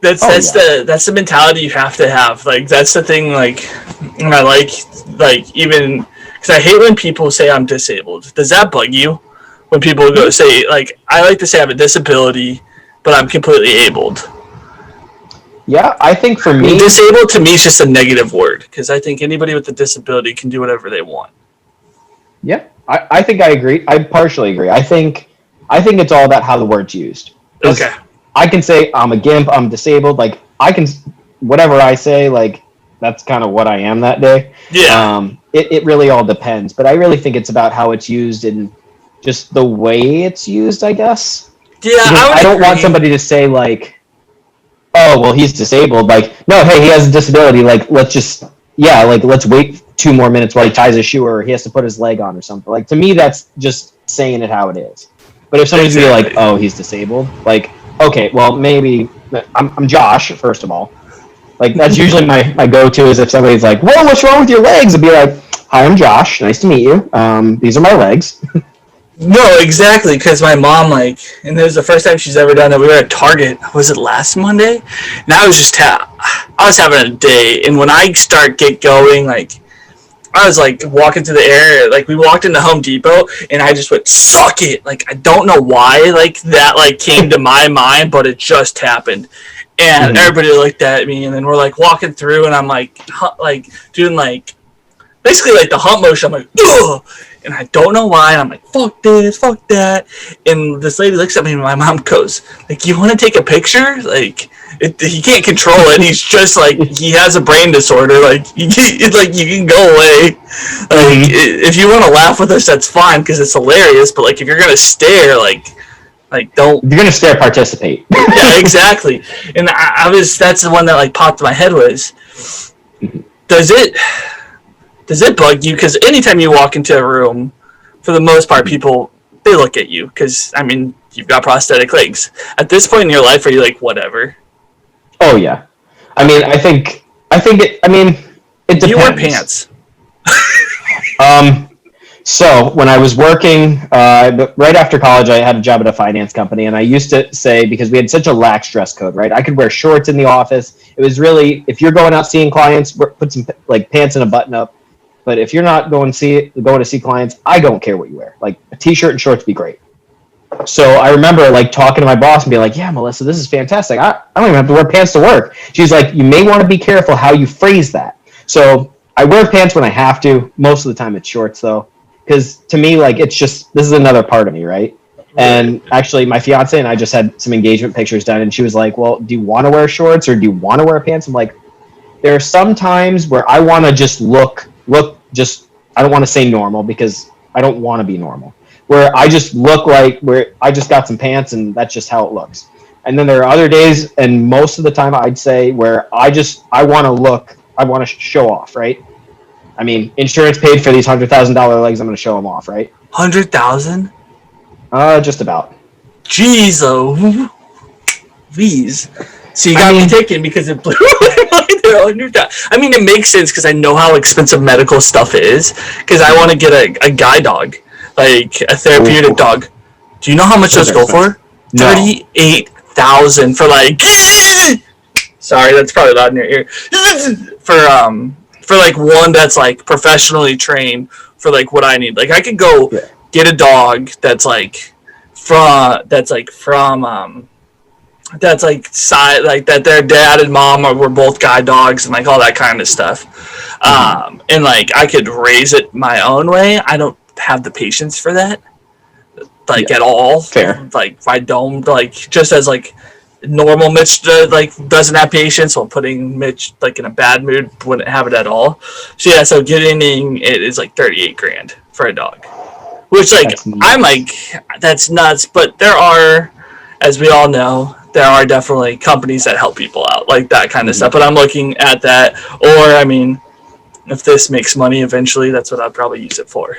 That's the mentality you have to have. That's the thing. And I even because I hate when people say I'm disabled. Does that bug you? When people go say I like to say I have a disability, but I'm completely abled. Yeah, I think for me, disabled to me is just a negative word, because I think anybody with a disability can do whatever they want. Yeah, I think I agree. I partially agree. I think it's all about how the word's used. Okay. I can say I'm a gimp, I'm disabled. I can, whatever I say, that's kind of what I am that day. Yeah. It really all depends, but I really think it's about how it's used and just the way it's used, I guess. Yeah, I don't want somebody to say oh, well, he's disabled. No, hey, he has a disability. Let's wait 2 more minutes while he ties his shoe, or he has to put his leg on or something. To me, that's just saying it how it is. But if somebody's going to be oh, he's disabled, okay, well, maybe I'm Josh, first of all. That's usually my go-to is if somebody's whoa, what's wrong with your legs? I'd be hi, I'm Josh. Nice to meet you. These are my legs. No, exactly, because my mom, and it was the first time she's ever done it. We were at Target. Was it last Monday? And I was just I was having a day, and when I get going, I was walking through the area. We walked into Home Depot, and I just went, suck it. I don't know why that came to my mind, but it just happened. And everybody looked at me, and then we're walking through, and I'm doing basically the hump motion. I'm ugh. And I don't know why. I'm fuck this, fuck that. And this lady looks at me, and my mom goes, you want to take a picture? he can't control it. He's just like, he has a brain disorder. Like, you can go away. Like, if you want to laugh with us, that's fine because it's hilarious. But like, if you're gonna stare, like don't. If you're gonna stare, participate. Yeah, exactly. And that's the one that like popped in my head was, does it bug you? Because anytime you walk into a room, for the most part, people, they look at you because, I mean, you've got prosthetic legs. At this point in your life, are you like, whatever? Oh yeah, I mean, I think it. I mean, it depends. Do you wear pants? So when I was working right after college, I had a job at a finance company, and I used to say, because we had such a lax dress code, right? I could wear shorts in the office. It was really, if you're going out seeing clients, put some like pants and a button up. But if you're not going to see clients, I don't care what you wear. Like a t-shirt and shorts be great. So I remember like talking to my boss and being like, yeah, Melissa, this is fantastic. I don't even have to wear pants to work. She's like, you may want to be careful how you phrase that. So I wear pants when I have to. Most of the time it's shorts though. Because to me, like, it's just, this is another part of me, right? And actually my fiance and I just had some engagement pictures done, and she was like, well, do you want to wear shorts or do you want to wear pants? I'm like, there are some times where I want to just look just, I don't want to say normal because I don't want to be normal. Where I just look like where I just got some pants and that's just how it looks. And then there are other days, and most of the time I'd say, where I want to show off, right? I mean, insurance paid for these $100,000 legs. I'm going to show them off, right? 100,000? Just about. Jeez, oh, please. So you got me taken because it blew my mind. I mean, it makes sense because I know how expensive medical stuff is. Because I want to get a guide dog, like a therapeutic dog. Do you know how much those go for? No. 38,000 for like. Sorry, that's probably loud in your ear. For like one that's like professionally trained for like what I need. Like I could go get a dog that's like side, like that their dad and mom were both guide dogs and like all that kind of stuff. And like I could raise it my own way. I don't have the patience for that. Like at all. Fair. Like if I don't, like, just as like normal Mitch like doesn't have patience, while putting Mitch like in a bad mood wouldn't have it at all. So yeah, so getting it is like 38 grand for a dog, which like I'm like, that's nuts. But there are, as we all know, there are definitely companies that help people out like that kind of stuff. But I'm looking at that, or I mean, if this makes money eventually, that's what I'd probably use it for.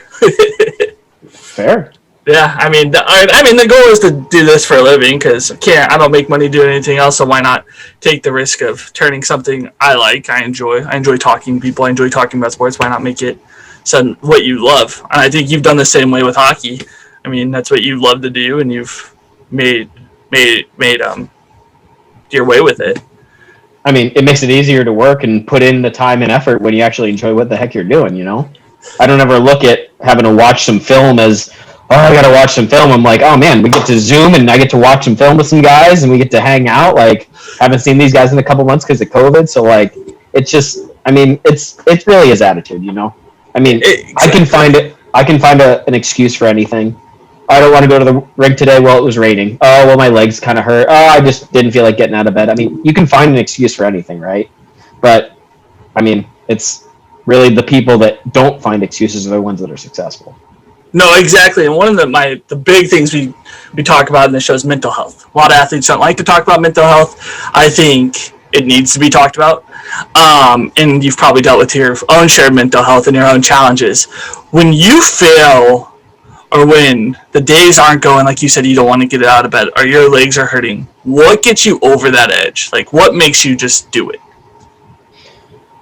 Fair. Yeah, I mean, the goal is to do this for a living because I don't make money doing anything else, so why not take the risk of turning something I like, I enjoy talking to people, I enjoy talking about sports, why not make it what you love? And I think you've done the same way with hockey. I mean, that's what you love to do, and you've made your way with it. I mean, it makes it easier to work and put in the time and effort when you actually enjoy what the heck you're doing, you know? I don't ever look at having to watch some film as, oh, I got to watch some film. I'm like, oh, man, we get to Zoom and I get to watch some film with some guys and we get to hang out. Like, haven't seen these guys in a couple months because of COVID. So, like, it's just, I mean, it's really his attitude, you know? I mean, exactly. I can find an excuse for anything. I don't want to go to the rink today. Well, it was raining. Oh, well, my legs kind of hurt. Oh, I just didn't feel like getting out of bed. I mean, you can find an excuse for anything, right? But, I mean, it's really the people that don't find excuses are the ones that are successful. No, exactly. And one of the big things we talk about in the show is mental health. A lot of athletes don't like to talk about mental health. I think it needs to be talked about. And you've probably dealt with your own shared mental health and your own challenges. When you fail, or when the days aren't going like you said, you don't want to get out of bed, or your legs are hurting, what gets you over that edge? Like, what makes you just do it?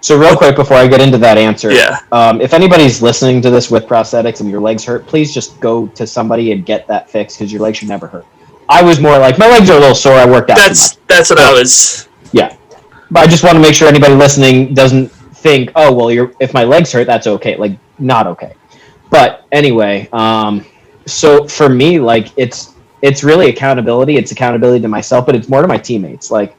So real quick before I get into that answer, yeah. If anybody's listening to this with prosthetics and your legs hurt, please just go to somebody and get that fixed because your legs should never hurt. I was more like, my legs are a little sore, I worked out too much. That's what I was. Yeah. But I just want to make sure anybody listening doesn't think, oh, well, if my legs hurt, that's okay. Like, not okay. But anyway, so for me, like, it's really accountability. It's accountability to myself, but it's more to my teammates. Like,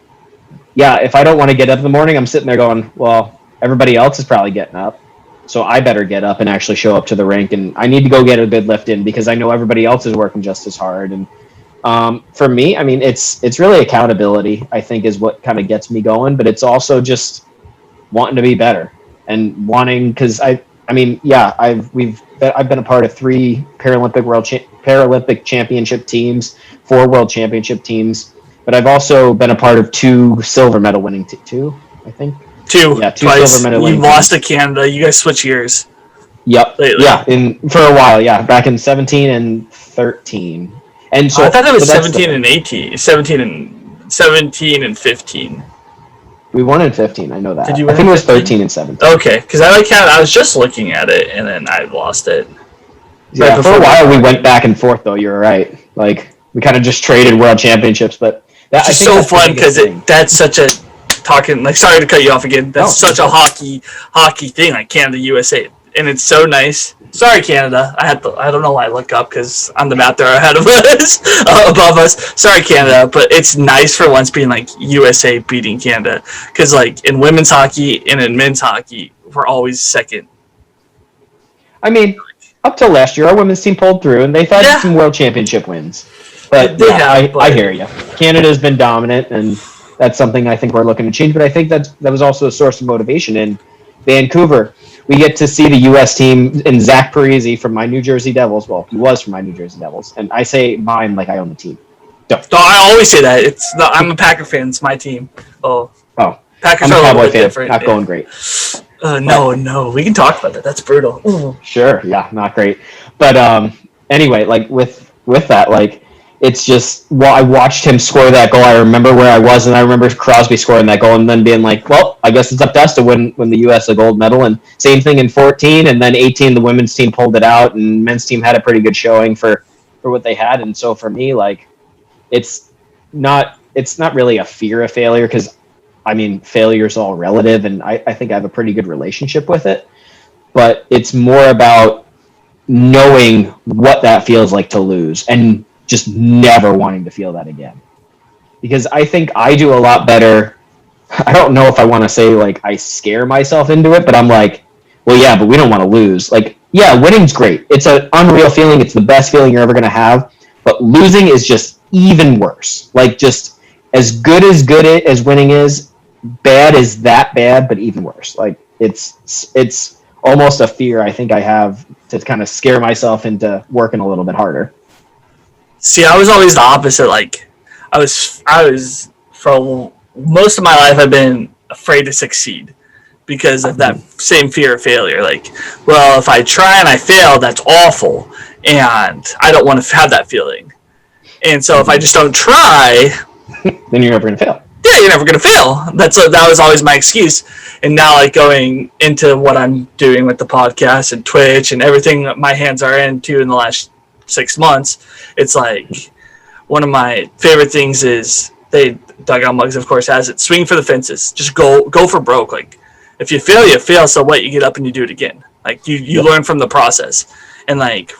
yeah, if I don't want to get up in the morning, I'm sitting there going, well, everybody else is probably getting up, so I better get up and actually show up to the rink. And I need to go get a good lift in because I know everybody else is working just as hard. And For me, I mean, it's really accountability, I think, is what kind of gets me going, but it's also just wanting to be better and wanting, because I mean, yeah, I've been a part of 3 Paralympic championship teams, 4 world championship teams, but I've also been a part of 2 silver medal winning two, I think. 2, Yeah, 2 twice. silver medal You winning lost teams. to Canada. You guys switch years. Yep. Lately. Yeah, for a while, yeah, back in 17 and 13. And so I thought that was 17 and 18. 17 and 15. We won in 15. I know that. Did you I win think it was 15? 13 and 17. Okay, because I was just looking at it and then I lost it. Yeah, Right for a before while we went back and forth though. You're right. Like we kind of just traded world championships, but It's just so fun because that's such a talking. Like, sorry to cut you off again. That's such a hockey thing, like Canada, USA, and it's so nice. Sorry, Canada. I don't know why I look up because I'm the map they're ahead of us, above us. Sorry, Canada, but it's nice for once being like USA beating Canada because like in women's hockey and in men's hockey, we're always second. I mean, up till last year, our women's team pulled through, and they've had some world championship wins. But I hear you. Canada's been dominant, and that's something I think we're looking to change. But I think that was also a source of motivation in Vancouver. We get to see the U.S. team and Zach Parise from my New Jersey Devils. Well, he was from my New Jersey Devils, and I say mine like I own the team. No, I always say that. I'm a Packer fan. It's my team. Packers I'm a Cowboy fan. different. Not going great. No, we can talk about that. That's brutal. Ooh. Sure, yeah, not great. But anyway, like with that, like it's just I watched him score that goal. I remember where I was, and I remember Crosby scoring that goal, and then being like, well, I guess it's up to us to win the U.S. a gold medal. And same thing in 14, and then 18, the women's team pulled it out, and men's team had a pretty good showing for what they had. And so for me, like it's not really a fear of failure because. I mean, failure is all relative, and I think I have a pretty good relationship with it. But it's more about knowing what that feels like to lose and just never wanting to feel that again. Because I think I do a lot better. I don't know if I want to say, like, I scare myself into it, but I'm like, well, yeah, but we don't want to lose. Like, yeah, winning's great. It's an unreal feeling. It's the best feeling you're ever going to have. But losing is just even worse. Like, just as good as winning is, bad is that bad, but even worse. Like it's almost a fear I think I have to kind of scare myself into working a little bit harder. See, I was always the opposite. Like I was for most of my life I've been afraid to succeed because of that same fear of failure. Like, well, if I try and I fail, that's awful, and I don't want to have that feeling. And so if I just don't try, then you're never going to fail. Yeah, you're never gonna fail. That was always my excuse. And now, like going into what I'm doing with the podcast and Twitch and everything that my hands are into in the last 6 months, it's like one of my favorite things is Dugout Mugs, of course, has it. Swing for the fences. Just go for broke. Like if you fail, you fail. So what? You get up and you do it again. Like you learn from the process. And like,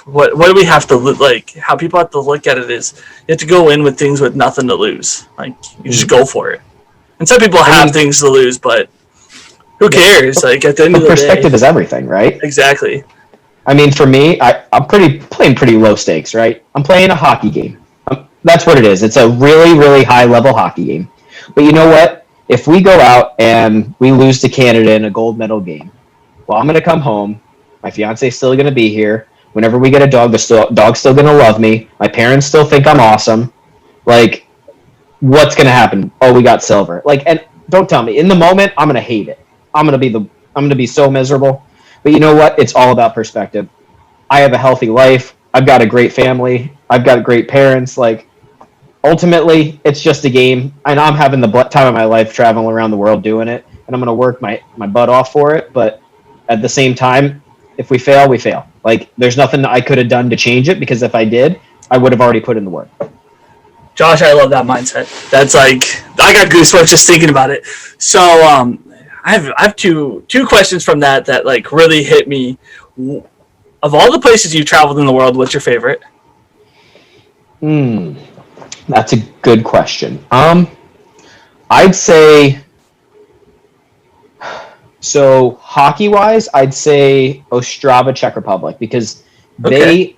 what do we have to like? How people have to look at it is you have to go in with things with nothing to lose. Like you just go for it. And some people have things to lose, but who cares? Like at the end of the day, perspective is everything, right? Exactly. I mean, for me, I'm playing pretty low stakes, right? I'm playing a hockey game. That's what it is. It's a really, really high level hockey game. But you know what? If we go out and we lose to Canada in a gold medal game, well, I'm going to come home. My fiance's still going to be here. Whenever we get a dog, the dog's still going to love me. My parents still think I'm awesome. Like, what's going to happen? Oh, we got silver. Like, and don't tell me. In the moment, I'm going to hate it. I'm going to be so miserable. But you know what? It's all about perspective. I have a healthy life. I've got a great family. I've got great parents. Like, ultimately, it's just a game. And I'm having the time of my life traveling around the world doing it. And I'm going to work my butt off for it. But at the same time, if we fail, we fail. Like, there's nothing I could have done to change it because if I did, I would have already put in the work. Josh, I love that mindset. That's like, I got goosebumps just thinking about it. So, I have two questions from that like really hit me. Of all the places you've traveled in the world, what's your favorite? That's a good question. I'd say. So hockey-wise, I'd say Ostrava, Czech Republic, because they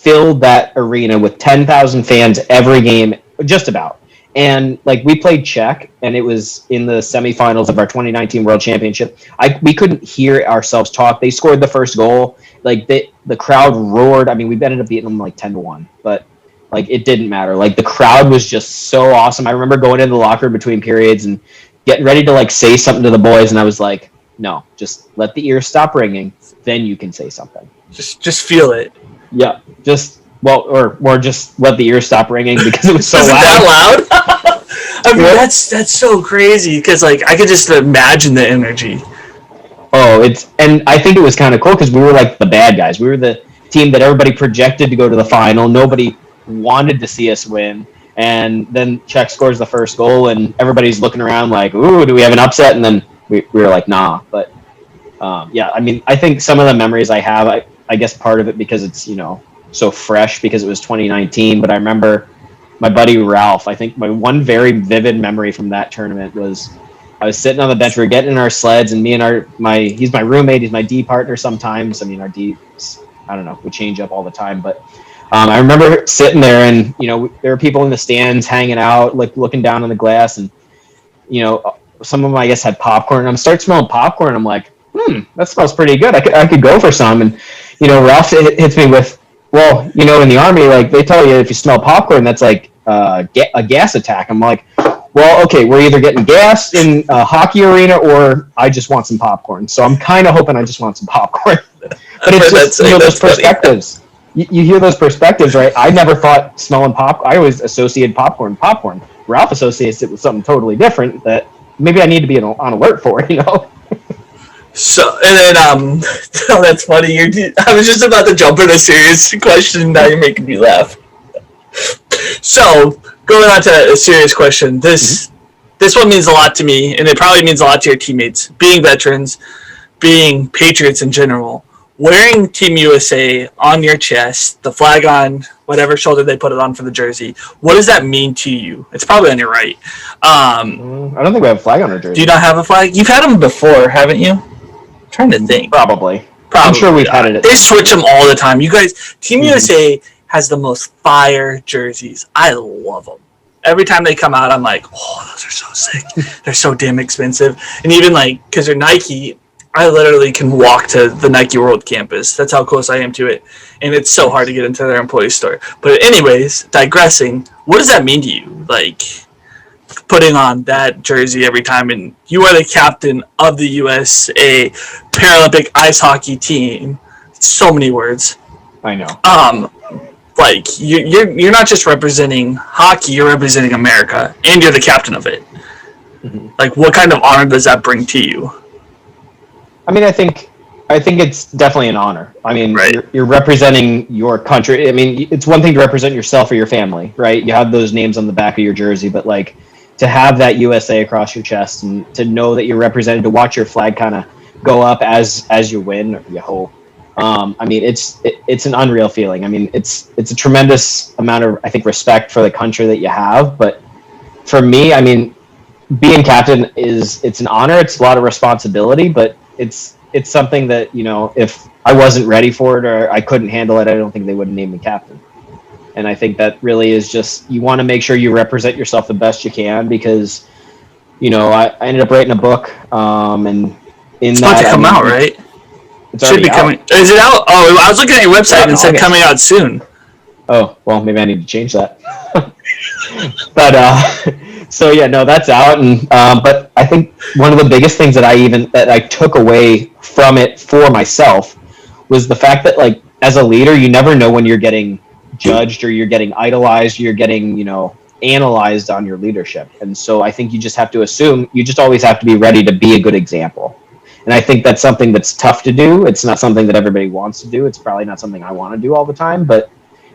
filled that arena with 10,000 fans every game, just about. And like we played Czech, and it was in the semifinals of our 2019 World Championship. We couldn't hear ourselves talk. They scored the first goal. Like the crowd roared. I mean, we ended up beating them like 10-1, but like it didn't matter. Like the crowd was just so awesome. I remember going into the locker room between periods and getting ready to like say something to the boys, and I was like, no, just let the ears stop ringing, then you can say something. Just feel it. Yeah, or just let the ears stop ringing because it was so loud. That loud? I mean, that's so crazy because like I could just imagine the energy. Oh, and I think it was kind of cool because we were like the bad guys. We were the team that everybody projected to go to the final. Nobody wanted to see us win. And then Czech scores the first goal, and everybody's looking around like, ooh, do we have an upset? And then we were like, nah. But yeah, I mean, I think some of the memories I have, I guess part of it because it's, so fresh because it was 2019. But I remember my buddy Ralph, I think my one very vivid memory from that tournament was I was sitting on the bench, we were getting in our sleds, and me and he's my roommate, he's my D partner sometimes. I mean, our D's, I don't know, we change up all the time, but I remember sitting there, and there were people in the stands hanging out, like looking down on the glass, and some of them I guess had popcorn. And I'm start smelling popcorn. I'm like, that smells pretty good. I could go for some. And Ralph hits me with, well, in the Army, like they tell you if you smell popcorn, that's like a gas attack. I'm like, well, okay, we're either getting gas in a hockey arena or I just want some popcorn. So I'm kind of hoping I just want some popcorn. But it's just those perspectives. You hear those perspectives, right? I never thought smelling I always associated popcorn. Ralph associates it with something totally different that maybe I need to be on alert for, So, and then, oh, that's funny. I was just about to jump in a serious question. Now you're making me laugh. So, going on to a serious question. This one means a lot to me, and it probably means a lot to your teammates. Being veterans, being patriots in general, wearing Team USA on your chest, the flag on whatever shoulder they put it on for the jersey. What does that mean to you? It's probably on your right. I don't think we have a flag on our jersey. Do you not have a flag? You've had them before, haven't you? I'm trying to think. Probably. I'm sure we've had it. They switch them all the time. You guys, Team USA has the most fire jerseys. I love them. Every time they come out, I'm like, oh, those are so sick. They're so damn expensive. And even like, because they're Nike, I literally can walk to the Nike World campus. That's how close I am to it. And it's so hard to get into their employee store. But anyways, digressing, what does that mean to you? Like, putting on that jersey every time, and you are the captain of the USA Paralympic ice hockey team. So many words. I know. Like you're not just representing hockey, you're representing America, and you're the captain of it. Mm-hmm. Like, what kind of honor does that bring to you? I mean, I think it's definitely an honor. I mean, right. You're representing your country. I mean, it's one thing to represent yourself or your family, right? You have those names on the back of your jersey, but like to have that USA across your chest and to know that you're represented, to watch your flag kind of go up as you win, or you hope. I mean, it's an unreal feeling. I mean, it's a tremendous amount of, I think, respect for the country that you have. But for me, I mean, being captain it's an honor. It's a lot of responsibility, but it's something that, if I wasn't ready for it or I couldn't handle it, I don't think they would have named me captain. And I think that really is just, you want to make sure you represent yourself the best you can, because, I ended up writing a book, and it's about to come out, right? It's already coming. Is it out? Oh, I was looking at your website and it said coming out soon. Oh, well, maybe I need to change that. But so yeah, no, that's out. And but I think one of the biggest things that I took away from it for myself was the fact that, like, as a leader, you never know when you're getting judged or you're getting idolized, you're getting, analyzed on your leadership. And so I think you just have to assume, you just always have to be ready to be a good example. And I think that's something that's tough to do. It's not something that everybody wants to do. It's probably not something I want to do all the time, but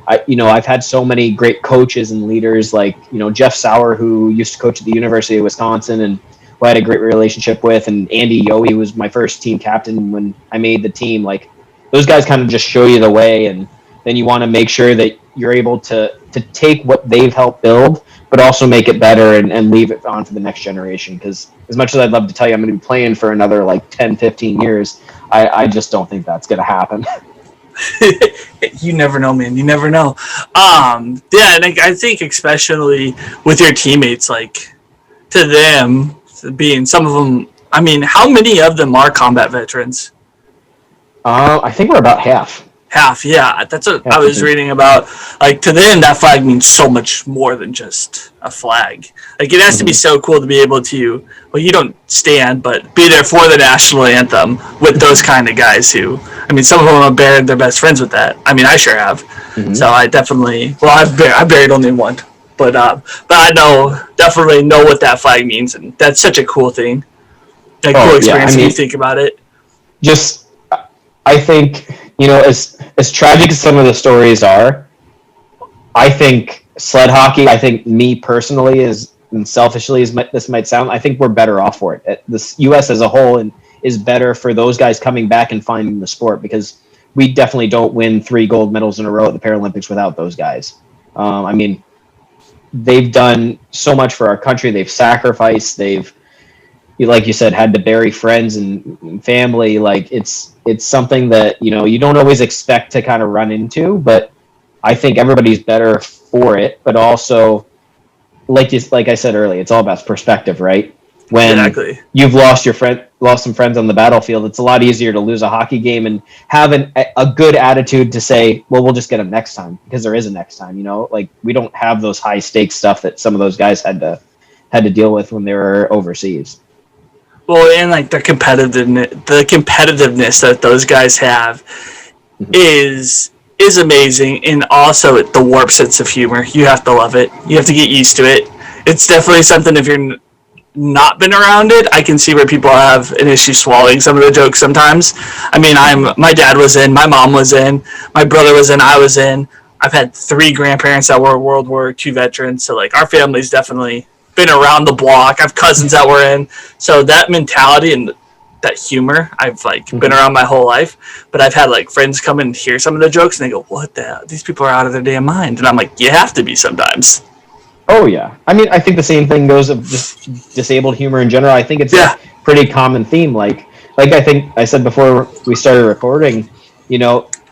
I've had so many great coaches and leaders, like, Jeff Sauer, who used to coach at the University of Wisconsin and who I had a great relationship with, and Andy Yohe, who was my first team captain when I made the team. Like, those guys kind of just show you the way, and then you want to make sure that you're able to take what they've helped build, but also make it better and leave it on for the next generation. Because as much as I'd love to tell you I'm going to be playing for another like 10, 15 years, I just don't think that's going to happen. You never know, man. You never know. Yeah, and I think especially with your teammates, like to them being some of them. I mean, how many of them are combat veterans? I think we're about half. Half, yeah. That's what I Half the was team. reading about. Like to them, that flag means so much more than just a flag. Like it has to be so cool to be able to. Well, you don't stand, but be there for the national anthem with those kind of guys who. I mean, some of them have buried their best friends with that. I mean, I sure have. So I definitely. Well, I buried only one, but I definitely know what that flag means, and that's such a cool thing. A cool experience if you think about it. Just, I think, as tragic as some of the stories are, I think sled hockey, I think me personally, and selfishly as this might sound, I think we're better off for it. The U.S. as a whole is better for those guys coming back and finding the sport, because we definitely don't win 3 gold medals in a row at the Paralympics without those guys. I mean, they've done so much for our country. They've sacrificed. They've, like you said, had to bury friends and family. Like it's something that, you don't always expect to kind of run into, but I think everybody's better for it. But also, like I said earlier, it's all about perspective, right? When you've lost some friends on the battlefield, it's a lot easier to lose a hockey game and have a good attitude to say, well, we'll just get them next time, because there is a next time. Like we don't have those high stakes stuff that some of those guys had to deal with when they were overseas. Well, and like the competitiveness that those guys have is amazing, and also the warped sense of humor. You have to love it. You have to get used to it. It's definitely something, if you're not been around it, I can see where people have an issue swallowing some of the jokes sometimes. I mean, my dad was in, my mom was in, my brother was in, I was in. I've had 3 grandparents that were World War II veterans, so like our family's definitely been around the block. I have cousins that were in, so that mentality and that humor, I've been around my whole life. But I've had friends come and hear some of the jokes, and they go, "What the hell? These people are out of their damn mind." And I'm like, "You have to be sometimes." Oh yeah, I mean, I think the same thing goes of just disabled humor in general. I think it's a pretty common theme. Like I think I said before we started recording,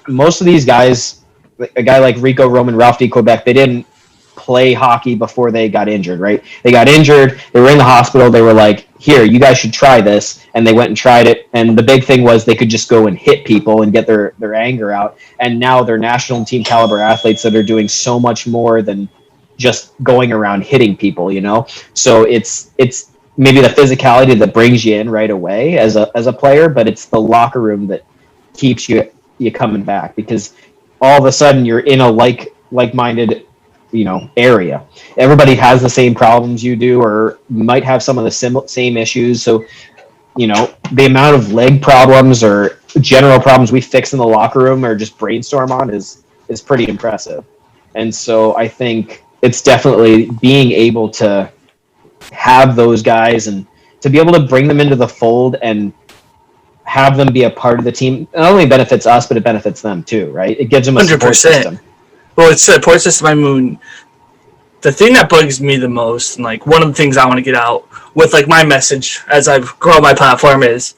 most of these guys, a guy like Rico Roman, Ralph D. Quebec, they didn't play hockey before they got injured, right? They got injured, they were in the hospital, they were like, here, you guys should try this, and they went and tried it, and the big thing was they could just go and hit people and get their anger out, and now they're national team caliber athletes that are doing so much more than just going around hitting people, So it's maybe the physicality that brings you in right away as a player, but it's the locker room that keeps you coming back, because all of a sudden you're in a like-minded area. Everybody has the same problems you do, or might have some of the same issues. So, the amount of leg problems or general problems we fix in the locker room or just brainstorm on is pretty impressive. And so I think it's definitely being able to have those guys and to be able to bring them into the fold and have them be a part of the team. Not only benefits us, but it benefits them too, right? It gives them a 100%. Support system. Well, it's a support system. I mean, the thing that bugs me the most, and one of the things I want to get out with my message as I grow my platform is,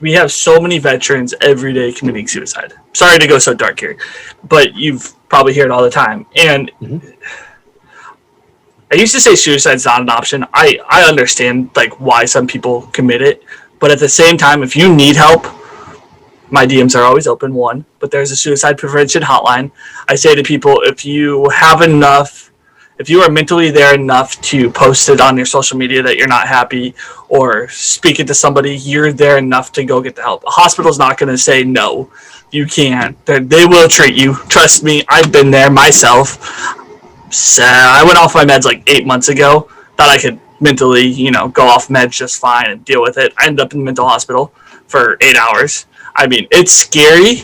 we have so many veterans every day committing suicide. Sorry to go so dark here, but you've probably heard it all the time. And I used to say suicide's not an option. I understand why some people commit it, but at the same time, if you need help, my DMs are always open, one, but there's a suicide prevention hotline. I say to people, if you are mentally there enough to post it on your social media that you're not happy or speak it to somebody, you're there enough to go get the help. A hospital's not going to say, no, you can't. They will treat you. Trust me, I've been there myself. So I went off my meds 8 months ago. Thought I could mentally, go off meds just fine and deal with it. I ended up in the mental hospital for 8 hours. I mean, it's scary,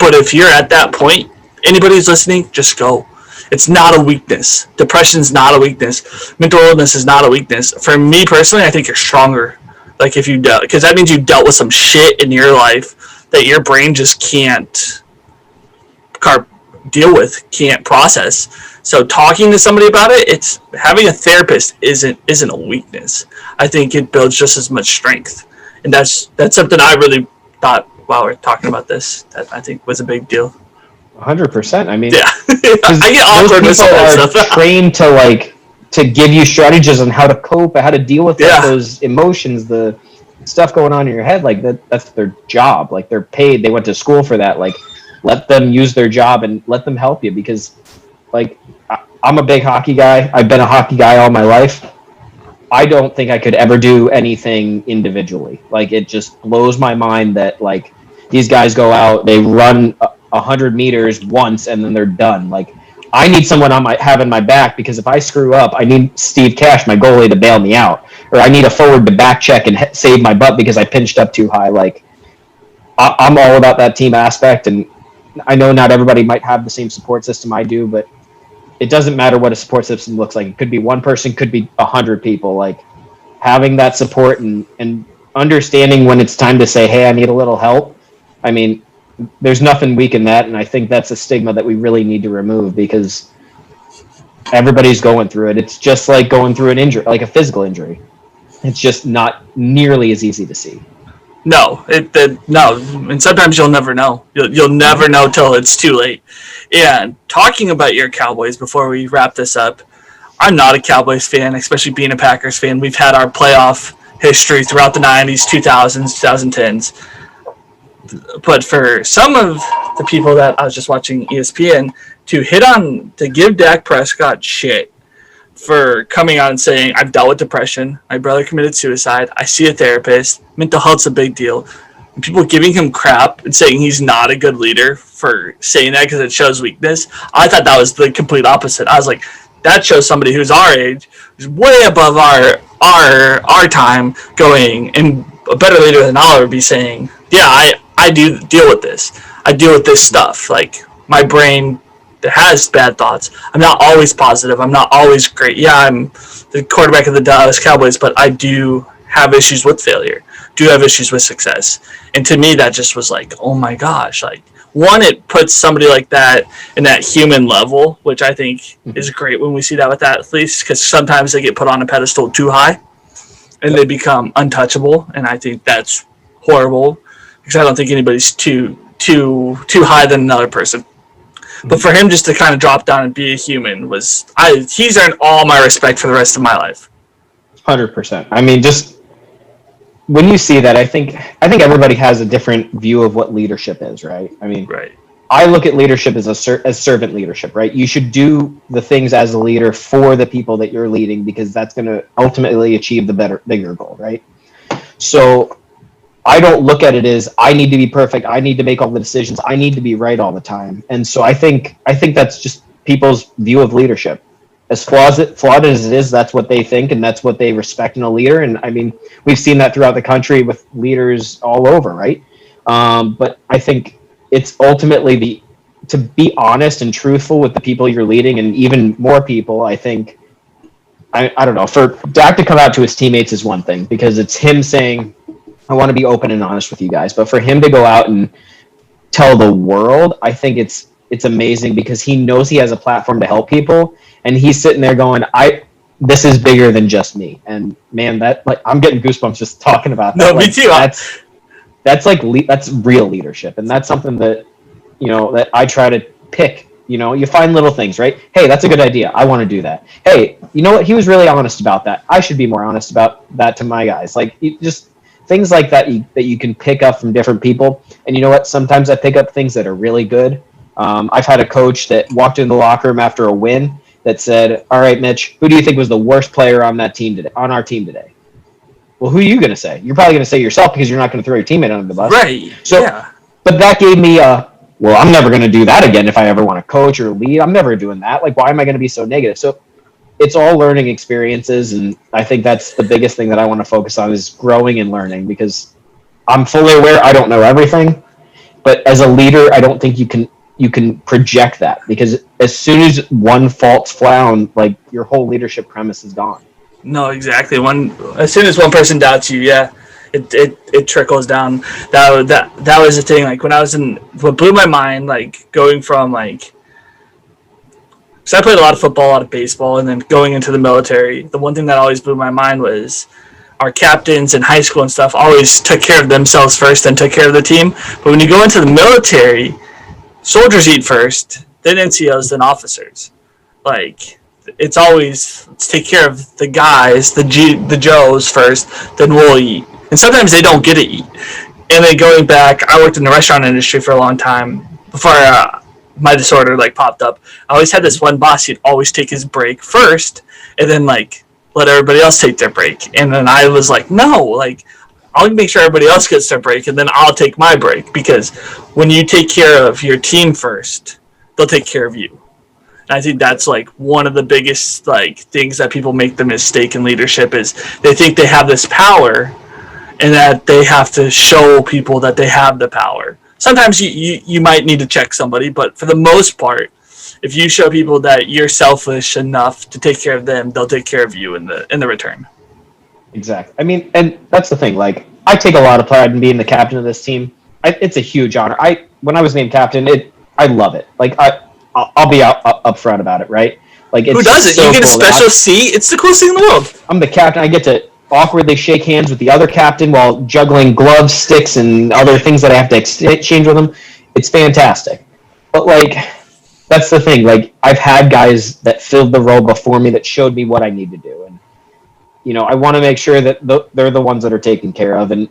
but if you're at that point, anybody who's listening, just go. It's not a weakness. Depression's not a weakness. Mental illness is not a weakness. For me personally, I think you're stronger. If you dealt, because that means you dealt with some shit in your life that your brain just can't deal with, can't process. So talking to somebody about it, it's having a therapist isn't a weakness. I think it builds just as much strength, and that's something I really thought while we're talking about this. That I think was a big deal. 100%. I mean, yeah, I get awkward with some of that stuff. Trained to give you strategies on how to cope, how to deal with those emotions, the stuff going on in your head. Like that's their job. Like they're paid. They went to school for that. Like let them use their job and let them help you because, like, I'm a big hockey guy. I've been a hockey guy all my life. I don't think I could ever do anything individually. Like it just blows my mind that like these guys go out, they run 100 meters once, and then they're done. Like I need someone having my back because if I screw up, I need Steve Cash, my goalie, to bail me out, or I need a forward to back check and save my butt because I pinched up too high. Like I'm all about that team aspect, and I know not everybody might have the same support system I do, but it doesn't matter what a support system looks like. It could be one person, could be 100 people. Like having that support and understanding when it's time to say, hey, I need a little help. I mean, there's nothing weak in that. And I think that's a stigma that we really need to remove because everybody's going through it. It's just like going through an injury, like a physical injury. It's just not nearly as easy to see. No, no, and sometimes you'll never know. You'll never know till it's too late. And talking about your Cowboys before we wrap this up, I'm not a Cowboys fan, especially being a Packers fan. We've had our playoff history throughout the 90s, 2000s, 2010s. But for some of the people that I was just watching ESPN to give Dak Prescott shit for coming out and saying, I've dealt with depression, my brother committed suicide, I see a therapist, mental health's a big deal. And people giving him crap and saying he's not a good leader for saying that because it shows weakness. I thought that was the complete opposite. I was like, that shows somebody who's our age, who's way above our time, going, and a better leader than I'll ever be saying, yeah, I do deal with this. I deal with this stuff. Like, my brain has bad thoughts. I'm not always positive. I'm not always great. Yeah, I'm the quarterback of the Dallas Cowboys, but I do have issues with failure, do have issues with success. And to me, that just was like, oh my gosh. Like, one, it puts somebody like that in that human level, which I think is great when we see that with athletes, because sometimes they get put on a pedestal too high and they become untouchable. And I think that's horrible because I don't think anybody's too high than another person. But for him just to kind of drop down and be a human he's earned all my respect for the rest of my life. 100%. I mean, just when you see that, I think everybody has a different view of what leadership is, right? I mean, right. I look at leadership as servant leadership, right? You should do the things as a leader for the people that you're leading because that's going to ultimately achieve the bigger goal, right? So I don't look at it as I need to be perfect. I need to make all the decisions. I need to be right all the time. And so I think that's just people's view of leadership. As flawed as it is, that's what they think and that's what they respect in a leader. And I mean, we've seen that throughout the country with leaders all over, right? But I think it's ultimately to be honest and truthful with the people you're leading, and even more people. I think I don't know, for Dak to come out to his teammates is one thing because it's him saying, I want to be open and honest with you guys. But for him to go out and tell the world, I think it's amazing because he knows he has a platform to help people, and he's sitting there going, this is bigger than just me. And man, that, like, I'm getting goosebumps just talking about that. No, me too. That's real leadership, and that's something that that I try to pick. You find little things, right? Hey, that's a good idea. I want to do that. Hey, you know what? He was really honest about that. I should be more honest about that to my guys. Like, just things like that that you can pick up from different people. And you know what? Sometimes I pick up things that are really good. I've had a coach that walked in the locker room after a win that said, all right, Mitch, who do you think was the worst player on our team today? Well, who are you going to say? You're probably going to say yourself because you're not going to throw your teammate under the bus. Right. So, yeah. But that gave me well, I'm never going to do that again if I ever want to coach or lead. I'm never doing that. Like, why am I going to be so negative? So it's all learning experiences, and I think that's the biggest thing that I want to focus on is growing and learning, because I'm fully aware I don't know everything, but as a leader, I don't think you can project that, because as soon as one falls found, like, your whole leadership premise is gone. No, exactly. As soon as one person doubts you, yeah, it trickles down. That was the thing. Like, what blew my mind, like, going from, like, so I played a lot of football, a lot of baseball, and then going into the military, the one thing that always blew my mind was our captains in high school and stuff always took care of themselves first and took care of the team. But when you go into the military, soldiers eat first, then NCOs, then officers. Like, it's always, let's take care of the guys, the Joes first, then we'll eat. And sometimes they don't get to eat. And then going back, I worked in the restaurant industry for a long time before my disorder like popped up. I always had this one boss. He'd always take his break first, and then like let everybody else take their break. And then I was like, no, like I'll make sure everybody else gets their break, and then I'll take my break, because when you take care of your team first, they'll take care of you. And I think that's like one of the biggest like things that people make the mistake in leadership is they think they have this power, and that they have to show people that they have the power. Sometimes you might need to check somebody, but for the most part, if you show people that you're selfish enough to take care of them, they'll take care of you in the return. Exactly. I mean, and that's the thing. Like, I take a lot of pride in being the captain of this team. It's a huge honor. When I was named captain, I love it. Like, I'll be upfront about it, right? Like, it's who doesn't? So you get a cool special seat. It's the coolest thing in the world. I'm the captain. I get to awkwardly shake hands with the other captain while juggling gloves, sticks, and other things that I have to exchange with them. It's fantastic. But, like, that's the thing. Like, I've had guys that filled the role before me that showed me what I need to do. And, you know, I want to make sure that they're the ones that are taken care of. And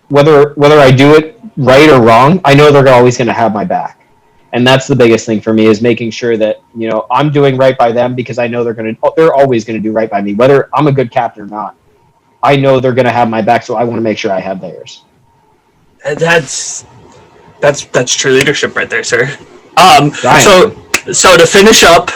whether I do it right or wrong, I know they're always going to have my back. And that's the biggest thing for me, is making sure that, you know, I'm doing right by them, because I know they're always going to do right by me, whether I'm a good captain or not. I know they're going to have my back, so I want to make sure I have theirs. That's true leadership right there, sir. So to finish up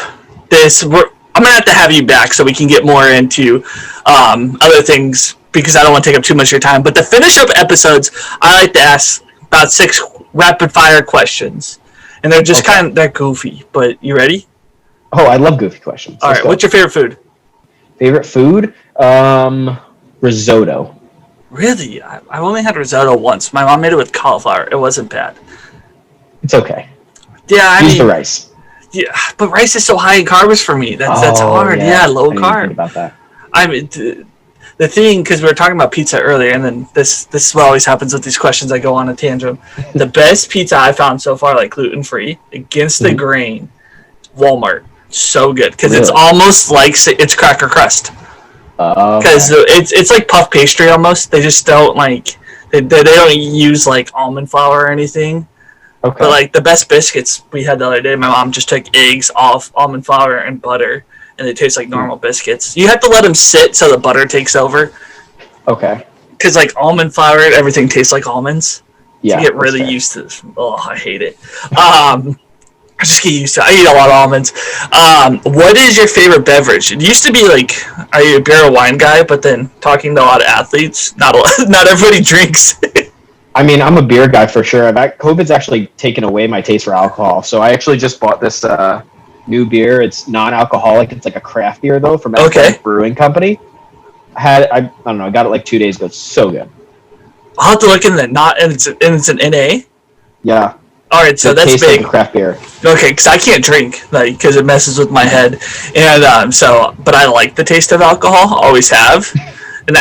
this, I'm gonna have you back so we can get more into other things, because I don't want to take up too much of your time. But to finish up episodes, I like to ask about 6 rapid fire questions, and they're just they're goofy. But you ready? Oh, I love goofy questions. All right. What's your favorite food? Favorite food? Risotto. Really? I've only had risotto once. My mom made it with cauliflower. It wasn't bad. It's okay. Yeah, Use the rice. Yeah, but rice is so high in carbs for me. That's hard. Yeah, low carb. Think about that. I mean, the thing, because we were talking about pizza earlier, and then this is what always happens with these questions. I go on a tangent. The best pizza I found so far, like gluten-free, against the grain, Walmart. So good, because it's almost like it's cracker crust. Because it's like puff pastry almost. They just don't like they don't use like almond flour or anything. Okay. But like the best biscuits we had the other day, my mom just took eggs off almond flour and butter, and they taste like normal biscuits. You have to let them sit so the butter takes over. Okay. Because like almond flour, everything tastes like almonds. Yeah. You get really used to this. Oh, I hate it. I just get used to it. I eat a lot of almonds. What is your favorite beverage? It used to be like, are you a beer or wine guy? But then talking to a lot of athletes, not everybody drinks. I mean, I'm a beer guy for sure. COVID's actually taken away my taste for alcohol. So I actually just bought this new beer. It's non-alcoholic. It's like a craft beer, though, from a brewing company. I don't know. I got it like 2 days ago. It's so good. I'll have to look in it's an NA? Yeah. All right, so that's big. Like craft beer. Okay, because I can't drink, like, because it messes with my head, and but I like the taste of alcohol, always have, and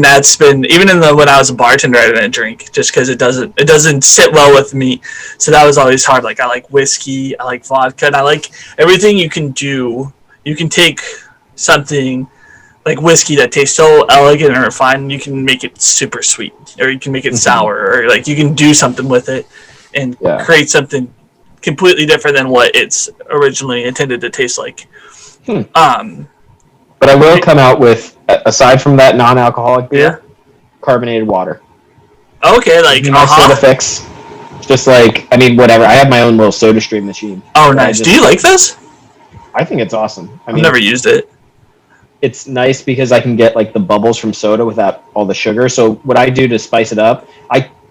that's been even when I was a bartender, I didn't drink just because it doesn't sit well with me, so that was always hard. Like I like whiskey, I like vodka, and I like everything you can do. You can take something like whiskey that tastes so elegant and refined, and you can make it super sweet, or you can make it sour, or like you can do something with it. And create something completely different than what it's originally intended to taste like. But I will come out with, aside from that non-alcoholic beer, carbonated water. Okay, like my soda fix. Just like, I mean, whatever. I have my own little soda stream machine. Oh, nice. Do you like this? I think it's awesome. I've never used it. It's nice because I can get like the bubbles from soda without all the sugar. So what I do to spice it up,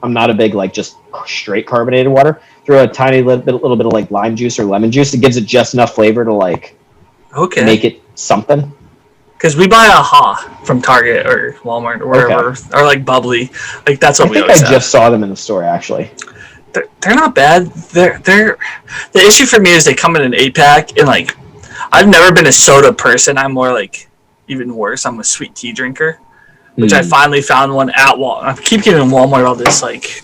I'm not a big like just straight carbonated water. Throw a tiny little bit of like lime juice or lemon juice. It gives it just enough flavor to like make it something. Because we buy AHA from Target or Walmart or wherever, or like bubbly. Like that's what we always have. I just saw them in the store actually. They're not bad. They're the issue for me is they come in an 8-pack, and like I've never been a soda person. I'm more like even worse. I'm a sweet tea drinker. which I finally found one at Walmart. I keep giving Walmart all this like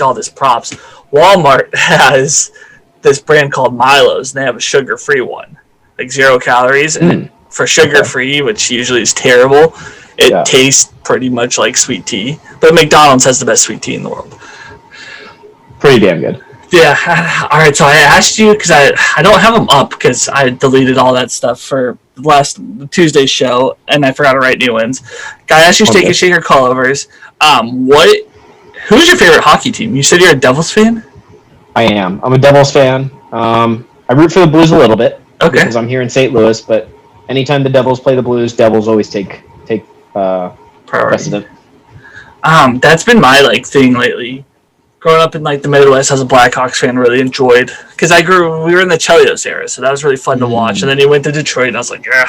all this props. Walmart has this brand called Milo's, and they have a sugar-free one, like 0 calories, and for sugar-free, which usually is terrible, it tastes pretty much like sweet tea. But McDonald's has the best sweet tea in the world. Pretty damn good. Yeah. All right. So I asked you because I don't have them up because I deleted all that stuff for last Tuesday's show and I forgot to write new ones. I asked you Steak and Shaker callovers. Who's your favorite hockey team? You said you're a Devils fan. I am. I'm a Devils fan. I root for the Blues a little bit because I'm here in St. Louis. But anytime the Devils play the Blues, Devils always take precedent. That's been my thing lately. Growing up in the Midwest as a Blackhawks fan, really enjoyed because we were in the Chelios era, so that was really fun to watch. And then he went to Detroit, and I was like, yeah.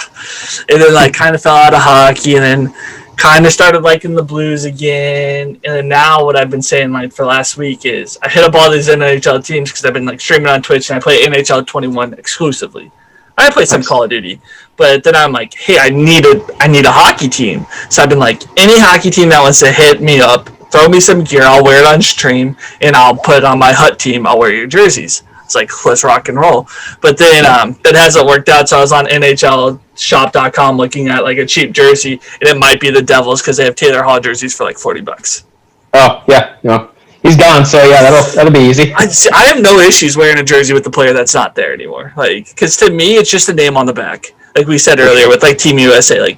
And then kind of fell out of hockey, and then kind of started liking the Blues again. And then now, what I've been saying for last week is I hit up all these NHL teams because I've been streaming on Twitch, and I play NHL 21 exclusively. I play some Call of Duty, but then I'm like, hey, I need a hockey team. So I've been any hockey team that wants to hit me up. Throw me some gear, I'll wear it on stream, and I'll put it on my Hut team, I'll wear your jerseys. It's let's rock and roll. But then that hasn't worked out, so I was on NHLshop.com looking at a cheap jersey, and it might be the Devils because they have Taylor Hall jerseys for $40. Oh, yeah. No. He's gone, so yeah, that'll be easy. I have no issues wearing a jersey with the player that's not there anymore. Because to me, it's just a name on the back. Like we said earlier with Team USA,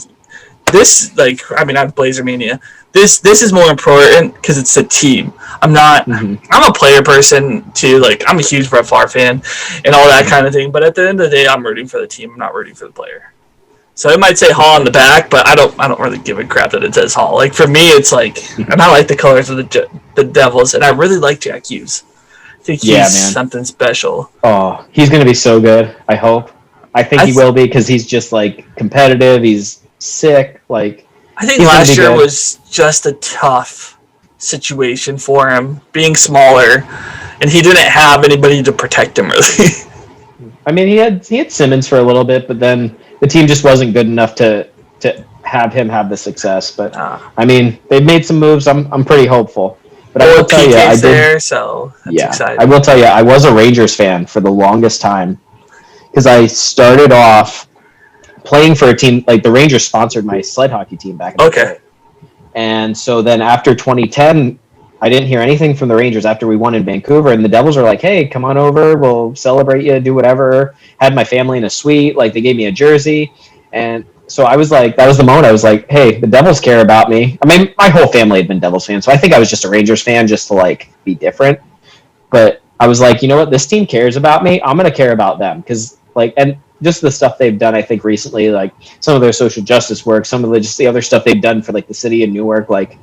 this, I have Blazer Mania. This is more important because it's a team. I'm a player person too. I'm a huge Brett Favre fan and all that kind of thing. But at the end of the day, I'm rooting for the team. I'm not rooting for the player. So it might say Hall on the back, but I don't really give a crap that it says Hall. For me, it's and I like the colors of the Devils, and I really like Jack Hughes. I think he's something special. Oh, he's gonna be so good. I hope. I think he will be because he's just competitive. He's sick. I think last year was just a tough situation for him, being smaller, and he didn't have anybody to protect him really. I mean, he had Simmons for a little bit, but then the team just wasn't good enough to have him have the success. But I mean, they've made some moves. I'm pretty hopeful. But I will tell you, that's exciting. I will tell you, I was a Rangers fan for the longest time because I started off playing for a team the Rangers sponsored my sled hockey team back in the day. And so then after 2010, I didn't hear anything from the Rangers after we won in Vancouver, and the Devils were like, hey, come on over, we'll celebrate you, do whatever. Had my family in a suite, they gave me a jersey. And so I was that was the moment I was like, hey, the Devils care about me. I mean, my whole family had been Devils fans, so I think I was just a Rangers fan just to be different. But I was like, you know what, this team cares about me, I'm going to care about them. Because and just the stuff they've done, I think recently, some of their social justice work, some of the other stuff they've done for the city of Newark, kind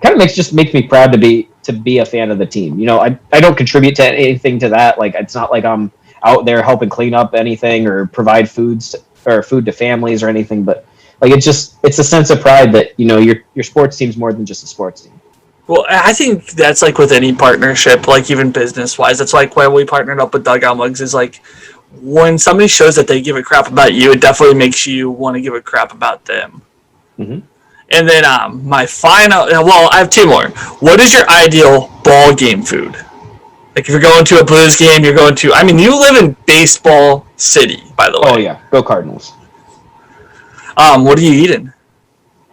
of makes me proud to be a fan of the team. I don't contribute to anything to that. It's not like I'm out there helping clean up anything or provide food to families or anything, but it's a sense of pride that your sports team's more than just a sports team. Well, I think that's with any partnership, even business wise. That's why we partnered up with Dugout Mugs is when somebody shows that they give a crap about you, it definitely makes you want to give a crap about them. Mm-hmm. And then my final, I have two more. What is your ideal ball game food? If you're going to a Blues game, you're going to, you live in Baseball City, by the way. Oh, yeah. Go Cardinals. What are you eating?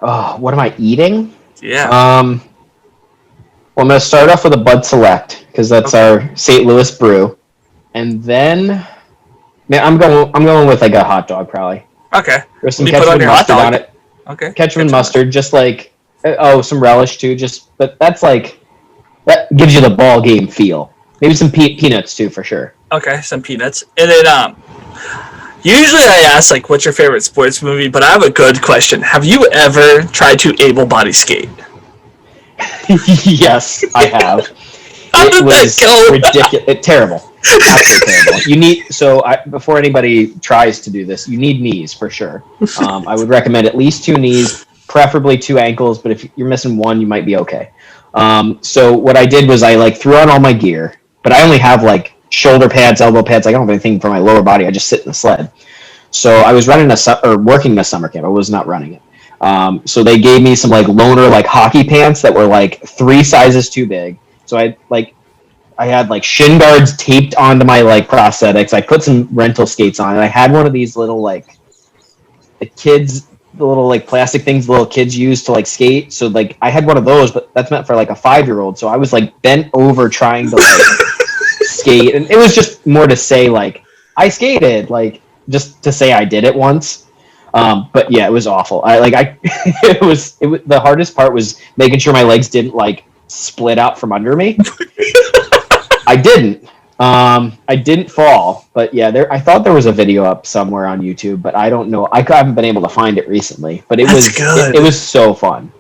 Oh, what am I eating? Yeah. Well, I'm going to start off with a Bud Select because that's our St. Louis brew. And then I'm going with a hot dog probably. Okay. There's some ketchup and mustard on it. Okay. Ketchup and mustard, just some relish too. But that's that gives you the ball game feel. Maybe some peanuts too for sure. Okay, some peanuts. And then usually I ask what's your favorite sports movie, but I have a good question. Have you ever tried to able-body skate? Yes, I have. It was ridiculous. Terrible. Absolutely terrible. Before anybody tries to do this, you need knees for sure. I would recommend at least 2 knees, preferably 2 ankles, but if you're missing one, you might be okay. So what I did was I threw on all my gear, but I only have shoulder pads, elbow pads. I don't have anything for my lower body. I just sit in the sled. So I was working a summer camp. I was not running it. So they gave me some like loaner like hockey pants that were like 3 sizes too big. So I had like shin guards taped onto my like prosthetics. I put some rental skates on, and I had one of these little like the little like plastic things little kids use to like skate. So like I had one of those, but that's meant for like a 5-year-old. So I was like bent over trying to like skate, and it was just more to say like I skated, like just to say I did it once. But yeah, it was awful. It was the hardest part was making sure my legs didn't like split out from under me. I didn't. I didn't fall, but yeah, I thought there was a video up somewhere on YouTube, but I don't know. I haven't been able to find it recently, but it was so fun.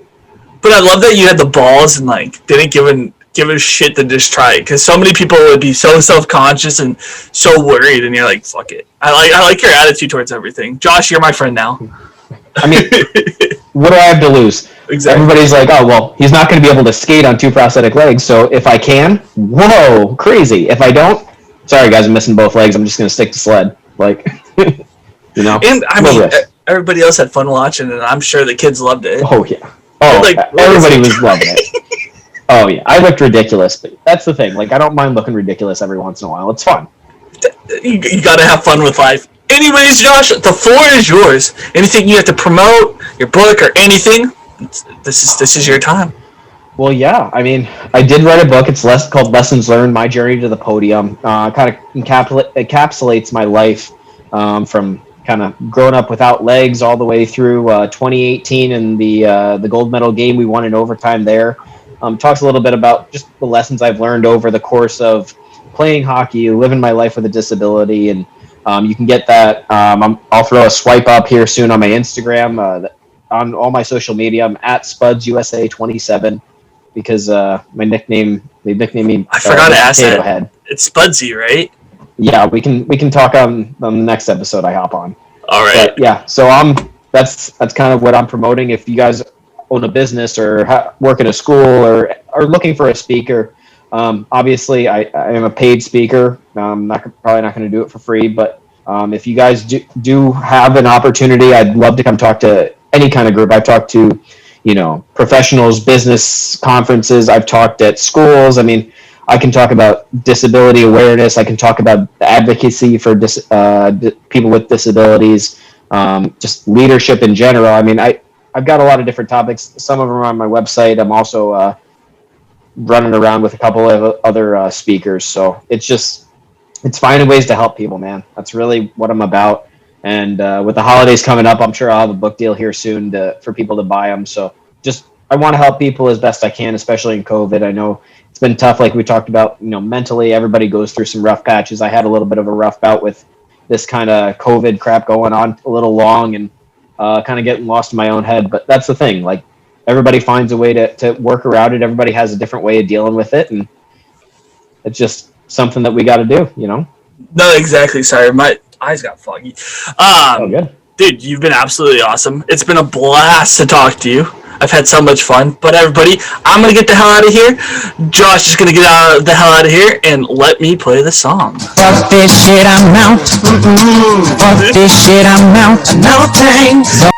But I love that you had the balls and like didn't give a shit to just try it, because so many people would be so self-conscious and so worried, and you're like, fuck it. I like your attitude towards everything. Josh, you're my friend now. I mean, what do I have to lose? Exactly. Everybody's like, oh, well, he's not going to be able to skate on 2 prosthetic legs, so if I can, whoa, crazy. If I don't, sorry, guys, I'm missing both legs. I'm just going to stick to sled. Like, you know? And, I mean, everybody else had fun watching, and I'm sure the kids loved it. Oh, yeah. Oh, like, everybody was loving it. Oh, yeah. I looked ridiculous, but that's the thing. Like, I don't mind looking ridiculous every once in a while. It's fun. You got to have fun with life. Anyways, Josh, the floor is yours. Anything you have to promote, your book or anything, this is your time. Well, yeah. I mean, I did write a book. It's called Lessons Learned: My Journey to the Podium. Kind of encapsulates my life from kind of growing up without legs all the way through 2018 and the gold medal game we won in overtime there. Talks a little bit about just the lessons I've learned over the course of playing hockey, living my life with a disability, and you can get that. I'll throw a swipe up here soon on my Instagram. On all my social media, I'm at SpudsUSA27 because they nicknamed me. I forgot to ask that. Head. It's Spudsy, right? Yeah, we can talk on the next episode I hop on. All right. But, yeah, so that's kind of what I'm promoting. If you guys own a business or work at a school or are looking for a speaker, obviously I am a paid speaker. I'm probably not going to do it for free, but if you guys do have an opportunity, I'd love to come talk to any kind of group. I've talked to, professionals, business conferences. I've talked at schools. I mean, I can talk about disability awareness. I can talk about advocacy for people with disabilities, just leadership in general. I mean, I've got a lot of different topics. Some of them are on my website. I'm also running around with a couple of other speakers. So it's finding ways to help people, man. That's really what I'm about. And with the holidays coming up, I'm sure I'll have a book deal here soon for people to buy them. So I want to help people as best I can, especially in COVID. I know it's been tough, like we talked about, mentally. Everybody goes through some rough patches. I had a little bit of a rough bout with this kind of COVID crap going on a little long and kind of getting lost in my own head. But that's the thing. Like, everybody finds a way to work around it. Everybody has a different way of dealing with it. And it's just something that we got to do, No, exactly. Sorry, my eyes got foggy. Good. Dude, you've been absolutely awesome. It's been a blast to talk to you. I've had so much fun. But everybody, I'm going to get the hell out of here. Josh is going to get the hell out of here and let me play the song. Fuck this shit, I'm out. Fuck this shit, I'm out. No thanks.